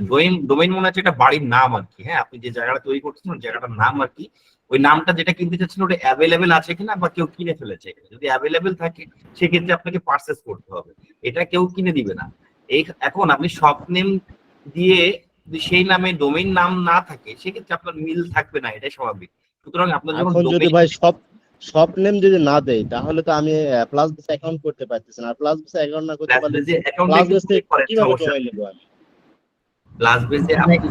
ডোমেইন মনে হচ্ছে একটা বাড়ির নাম আর কি, হ্যাঁ, আপনি যে জায়গাটা তৈরি করছেন ওই জায়গাটার নাম আর কি। ওই নামটা যেটা কিনতে চাচ্ছেন ওটা অ্যাভেলেবেল আছে কিনা বা কেউ কিনে ফেলেছে, যদি অ্যাভেলেবেল থাকে সেক্ষেত্রে আপনাকে পারচেস করতে হবে, এটা কেউ কিনে দিবে না। এখন আপনি শপ নেম দিয়ে যদি সেই নামে ডোমেইন নাম না থাকে সেক্ষেত্রে আপনার মিল থাকবে না, এটাই স্বাভাবিক। সুতরাং আপনার যখন এখন যদি ভাই সব নেম যদি না দেই তাহলে তো আমি প্লাস বেস অ্যাকাউন্ট করতে পারতেছি না, আর প্লাস বেস অ্যাকাউন্ট না করতে পারলে প্লাস বেস থেকে কিভাবে ডোমেইন নেব আমি? প্লাস বেসে আপনি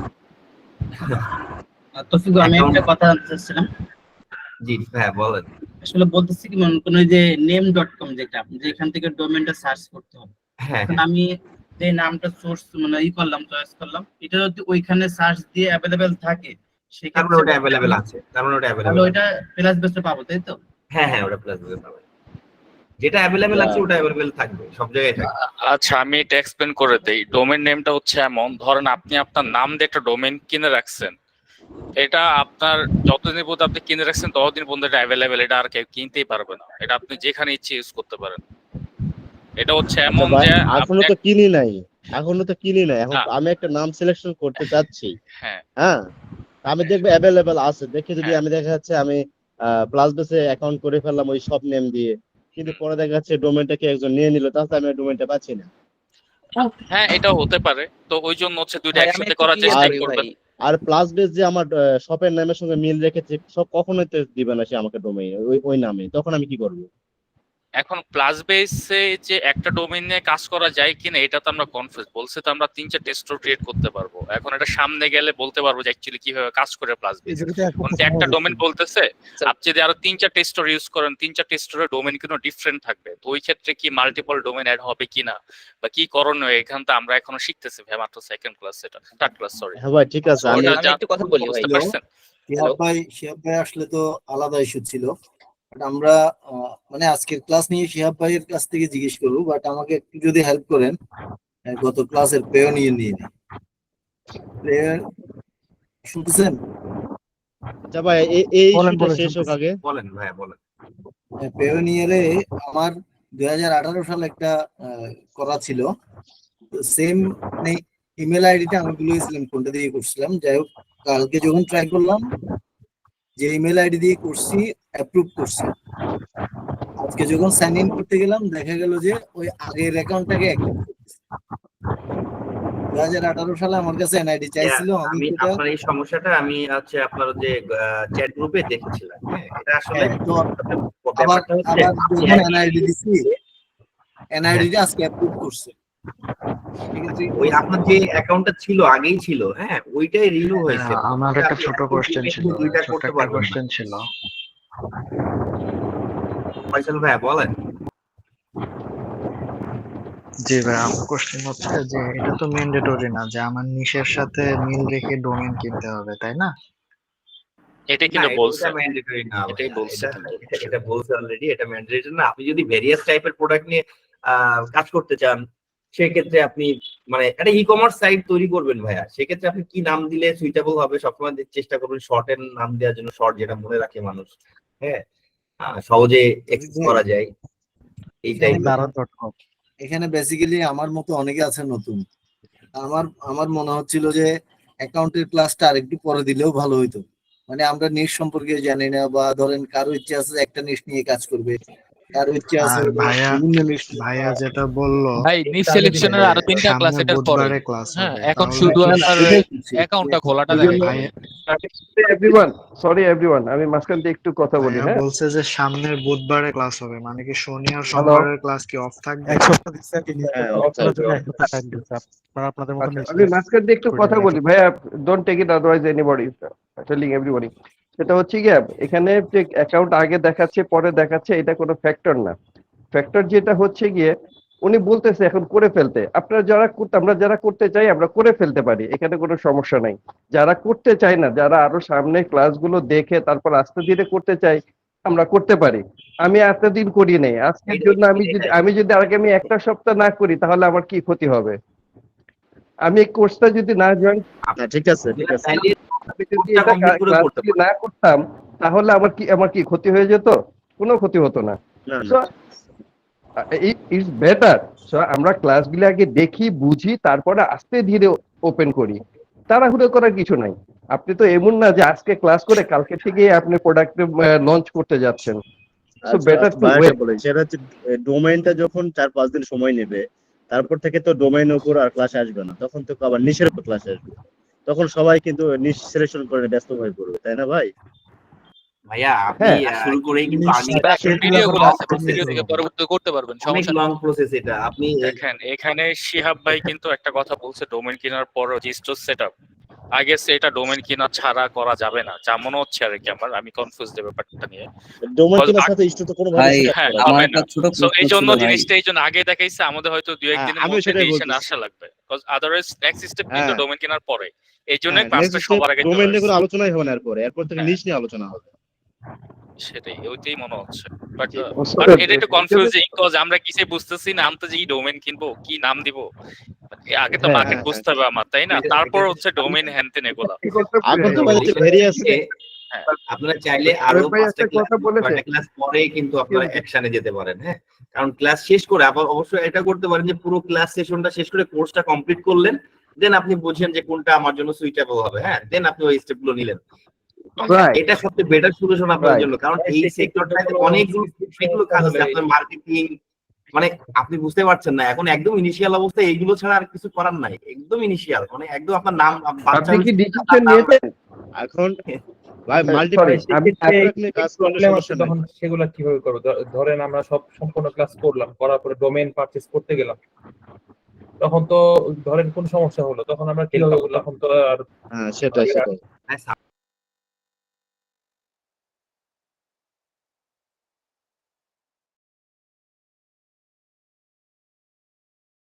তো শুধু আমি একটা কথা জানতে চাচ্ছিলাম। জি হ্যাঁ বলেন। আসলে বলতেছি কি, মনে করেন যে name.com যেটা যেখান থেকে ডোমেইনটা সার্চ করতে হবে, এখন আমি যে নামটা সোর্স মানে করলাম, চয়েস করলাম, এটা যদি ওইখানে সার্চ দিয়ে অ্যাভেলেবেল থাকে সেক্ষেত্রে ওটা অ্যাভেলেবেল আছে, তার মানে ওটা অ্যাভেলেবেল, ওটা প্লাস বেসে পাবো, তাই তো? হ্যাঁ হ্যাঁ, ওটা প্লাস বেসে পাবে, যেটা অ্যাভেলেবেল আছে ওটা অ্যাভেলেবেল থাকবে, সব জায়গায় থাকবে। আচ্ছা, আমি এটা এক্সপ্লেন করে দেই। ডোমেইন নেমটা হচ্ছে এমন, ধরেন আপনি আপনার নাম দিয়ে একটা ডোমেইন কিনে রাখছেন, এটা আপনার যতদিন পর্যন্ত আপনি কিনে রাখছেন ততদিন পর্যন্ত এটা অ্যাভেলেবেল, এটা আর কেউ কিনতেই পারবে না, এটা আপনি যেখানে ইচ্ছে ইউজ করতে পারেন। এটা হচ্ছে এমন যে এখনো তো কিনি নাই, এখন আমি একটা নাম সিলেকশন করতে চাচ্ছি, হ্যাঁ, আমি দেখবো অ্যাভেলেবেল আছে, দেখে যদি আমি দেখা যাচ্ছে আমি প্লাস বেসে অ্যাকাউন্ট করে ফেললাম ওই সব নেম দিয়ে, কিন্তু পরে দেখা যাচ্ছে ডোমেইনটাকে একজন নিয়ে নিল, তাহলে আমি ডোমেইনটা পাচ্ছি না। হ্যাঁ, এটাও হতে পারে, তো ওই জন্য হচ্ছে দুইটা একসাথে করার চেষ্টা করবেন। আর প্লাস বেস যে আমার শপের নামের সঙ্গে মিল রেখেছে, সব কখনোই তো দিবে না সে আমাকে ডোমেইন ওই নামে, তখন আমি কি করব? এখন প্লাস বেসে যে একটা ডোমেইন নিয়ে কাজ করা যায় কিনা এটা তো আমরা কনফিউজ, বলছে তো আমরা 3-4টা স্টোর ক্রিয়েট করতে পারবো, এখন এটা সামনে গেলে বলতে পারবো যে অ্যাকচুয়ালি কিভাবে কাজ করে প্লাস বেস। একটা ডোমেইন বলতেছে আপনি যদি আরো 3-4টা স্টোর ইউজ করেন, 3-4টা স্টোরের ডোমেইন কিন্তু ডিফারেন্ট থাকবে, তো ওই ক্ষেত্রে কি মাল্টিপল ডোমেইন অ্যাড হবে কিনা বা কি করণীয়, এখান তো আমরা এখনো শিখতেছি ভাই, মাত্র সেকেন্ড ক্লাস, এটা থার্ড ক্লাস, সরি। হ্যাঁ ভাই ঠিক আছে, আমি একটু কথা বলি ভাই। শিহাব ভাই আসলে তো আলাদা ইস্যু ছিল, আমরা মানে আজকের ক্লাস নিয়ে শিহাব ভাইয়ের কাছ থেকে জিজ্ঞেস করবো, বাট আমাকে একটু যদি হেল্প করেন, গত ক্লাসের পেও নিয়ে প্লেয়ার শুনতেছেন? আচ্ছা ভাই এই ইস্যুটা শেষ হোক আগে। বলেন ভাইয়া বলেন। পেওনিয়ারে আমার 2018 সালে একটা করা ছিল, সেম মানে ইমেল আইডিটা আমি ভুলে গেছিলাম কোনটা দিয়ে করছিলাম। যাই হোক, কালকে যখন ট্রাই করলাম, যে ইমেল আইডি দিয়ে করছি অ্যাপ্রুভ করছে। আজকে যখন সাইন ইন করতে গেলাম দেখা গেল যে ওই আগের অ্যাকাউন্টটাকে অ্যাক্টিভ করতেছে। 2018 সালে আমার কাছে এনআইডি চাইছিল, আমি আমি সেটা আপনার এই সমস্যাটা আমি হচ্ছে আপনার যে চ্যাট গ্রুপে দেখেছিলাম। হ্যাঁ, এটা আসলে তো আবার ব্যাপারটা হচ্ছে আবার যখন এনআইডি দিছি, এনআইডিটা আজকে অ্যাপ্রুভ করছে। ওই আপনার যে অ্যাকাউন্টটা ছিল আগেই ছিল, হ্যাঁ ওইটাই রিনিউ হয়েছে। আমার একটা ছোট কোশ্চেন ছিল, দুইটা ছোট করতে একটা পারবেন না। কোশ্চেন ছিল। ফয়সাল ভাইয়া বলেন। জি ভাই, আমার কোশ্চেন হচ্ছে যে এটা তো ম্যান্ডেটরি না যে আমার নিশের সাথে মিল রেখে ডোমেইন কিনতে হবে, তাই না? এটাই না, কিন্তু বলছে, এটা ম্যান্ডেটরি না এটাই ভাইয়া, বলছে এটা বলছে অলরেডি, এটা ম্যান্ডেটরি না। আপনি যদি ভেরিয়াস টাইপের প্রোডাক্ট নিয়ে কাজ করতে চান, সেক্ষেত্রে আপনি মানে একটা ই কমার্স সাইট তৈরি করবেন ভাইয়া, সেক্ষেত্রে আপনি কি নাম দিলে সুইটেবল হবে সবসময় চেষ্টা করবেন শর্টের নাম দেওয়ার জন্য, শর্ট যেটা মনে রাখে মানুষ, হ্যাঁ সহজে এক্সেস করা যায় এই টাইপের। এখানে বেসিক্যালি আমার মতো অনেকে আছে নতুন। আমার মনে হচ্ছিল যে অ্যাকাউন্টের ক্লাসটা আরেকটু পরে দিলেও ভালো হইতো। মানে আমরা নিশ সম্পর্কে জানি না, বা ধরেন কারো ইচ্ছা আছে একটা নিশ নিয়ে কাজ করবে, কারো ইচ্ছা আছে আর ভাইয়া বিভিন্ন নিশ। ভাইয়া যেটা বললো ভাই নিশ সিলেকশনের আরো 3টা ক্লাস সামনে এটার পরে। বুধবারে ক্লাস হ্যাঁ, হবে, এখন তাহলে শুধু কি আপনার অ্যাকাউন্টটা খোলাটা দেখে। এভরিওয়ান, সরি এভরিওয়ান, আমি মাঝখান দিয়ে একটু কথা বলি। ভাইয়া হ্যাঁ, বলছে যে সামনের বুধবারে ক্লাস হবে, মানে কি শনি আর হ্যালো, সোমবারের ক্লাস কি অফ থাকবে? আমি মাঝখান দিয়ে একটু কথা বলি ভাইয়া, don't take it otherwise anybody telling everybody. সেটা হচ্ছে কি, এখানে যে অ্যাকাউন্ট আগে দেখাচ্ছে পরে দেখাচ্ছে, এটা কোনো ফ্যাক্টর না। ফ্যাক্টর যেটা হচ্ছে গিয়ে উনি বলতেছে এখন করে ফেলতে, আপনারা আমরা যারা করতে চাই আমরা করে ফেলতে পারি, এখানে কোনো সমস্যা নাই। যারা করতে চাই না, যারা আরো সামনে ক্লাসগুলো দেখে তারপর আস্তে ধীরে করতে চাই, আমরা করতে পারি। আমি এতদিন করি নাই, আজকের জন্য আমি যদি আগামী একটা সপ্তাহ না করি তাহলে আমার কি ক্ষতি হবে? আমি এই কোর্সটা যদি না জয়েন, ঠিক আছে ঠিক আছে, আমি যদি এটা ক্লাসগুলি না করতাম তাহলে আমার কি ক্ষতি হয়ে যেত? কোনো ক্ষতি হতো না। So, it's better. So, আমরা ক্লাসগুলি আগে দেখি বুঝি তারপরে আস্তে ধীরে ওপেন করি, তাড়াহুড়ো করার কিছু নাই। আপনি তো এমন না যে আজকে ক্লাস করে কালকে থেকে আপনি প্রোডাক্ট লঞ্চ করতে যাচ্ছেন। So better to wait. সেটা হচ্ছে ডোমেইনটা যখন 4-5 দিন সময় নেবে, তারপর থেকে তো ডোমেইনের উপর আর ক্লাস আসবে না, তখন তো আবার নিশের উপর ক্লাস আসবে। তখন সবাই কিন্তু নিশ সিলেকশন করে ব্যস্ত হয়ে পড়বে, তাই না ভাই? ভাইয়া আপনি শুরু করেই কিন্তু ভিডিওগুলো আছে, ভিডিও থেকে পরবর্তীতে করতে পারবেন, সমস্যা লং নেই। প্রসেস এটা। আপনি দেখেন এখানে শিহাব ভাই কিন্তু একটা কথা বলছে, ডোমেইন কেনার পর যে স্টোর সেটআপ, আগে সেটা ডোমেইন কেনা ছাড়া করা যাবে না, যা মনে হচ্ছে আর কি। আমি কনফিউজ দেব ব্যাপারটা নিয়ে। ডোমেইন কেনার সাথে স্টোর তো কোনো ভাবে হ্যাঁ, হবে না। সো এই জন্য জিনিসটা আগে দেখাইছে, আমাদের হয়তো 2-1 দিনের মধ্যে ডিসিশন আসা লাগবে, বিকজ আদারওয়াইজ নেক্সট স্টেপ কিন্তু ডোমেইন কেনার পরে। এই জন্য ক্লাসটা সবার আগে ডোমেইন নিয়ে কোনো আলোচনাই হবে না, এরপর থেকে নিশ নিয়ে আলোচনা হবে। সেটাই, ওইটাই মনে হচ্ছে। বাট এটা একটু কনফিউজিং, বিকজ আমরা কিছু বুঝতেছি না, আমি তো যে ডোমেইন কিনবো কি নাম দিব, আগে তো মার্কেট বুঝতে হবে আমার, তাই না? তারপর হচ্ছে ডোমেইন হ্যান্ডেন এগুলা। এখন তো মানে ভেরিয়াস, আপনারা চাইলে আরো 5টা ক্লাস পরে কিন্তু আপনারা অ্যাকশনে যেতে পারেন। হ্যাঁ, কারণ ক্লাস শেষ করে আবার অবশ্যই এটা করতে পারেন যে পুরো ক্লাস সেশনটা শেষ করে কোর্সটা কমপ্লিট করলেন, দেন আপনি বুঝেন যে কোনটা আমার জন্য সুইটেবল হবে। হ্যাঁ, দেন আপনি ওই স্টেপগুলো নিলেন। এটা সবচেয়ে বেটার সলিউশন আপনার জন্য, কারণ এই সেক্টরটাতে অনেকগুলো কাজ আছে। আপনার মার্কেটিং, মানে আপনি বুঝতে পারছেন না, এখন একদম ইনিশিয়াল অবস্থায় এইগুলো ছাড়া আর কিছু করার নাই, একদম ইনিশিয়াল, মানে একদম আপনার নাম আপনি কি ডিসিশন নিয়েছেন এখন? ভাই মাল্টিপল কাজ করলে সমস্যা নাই, তখন সেগুলো কিভাবে করব? ধরেন আমরা সম্পূর্ণ ক্লাস করলাম, করার পরে ডোমেইন পারচেজ করতে গেলাম, তখন তো ধরেন কোন সমস্যা হলো, তখন আমরা কিভাবে? তখন তো আর সেটাই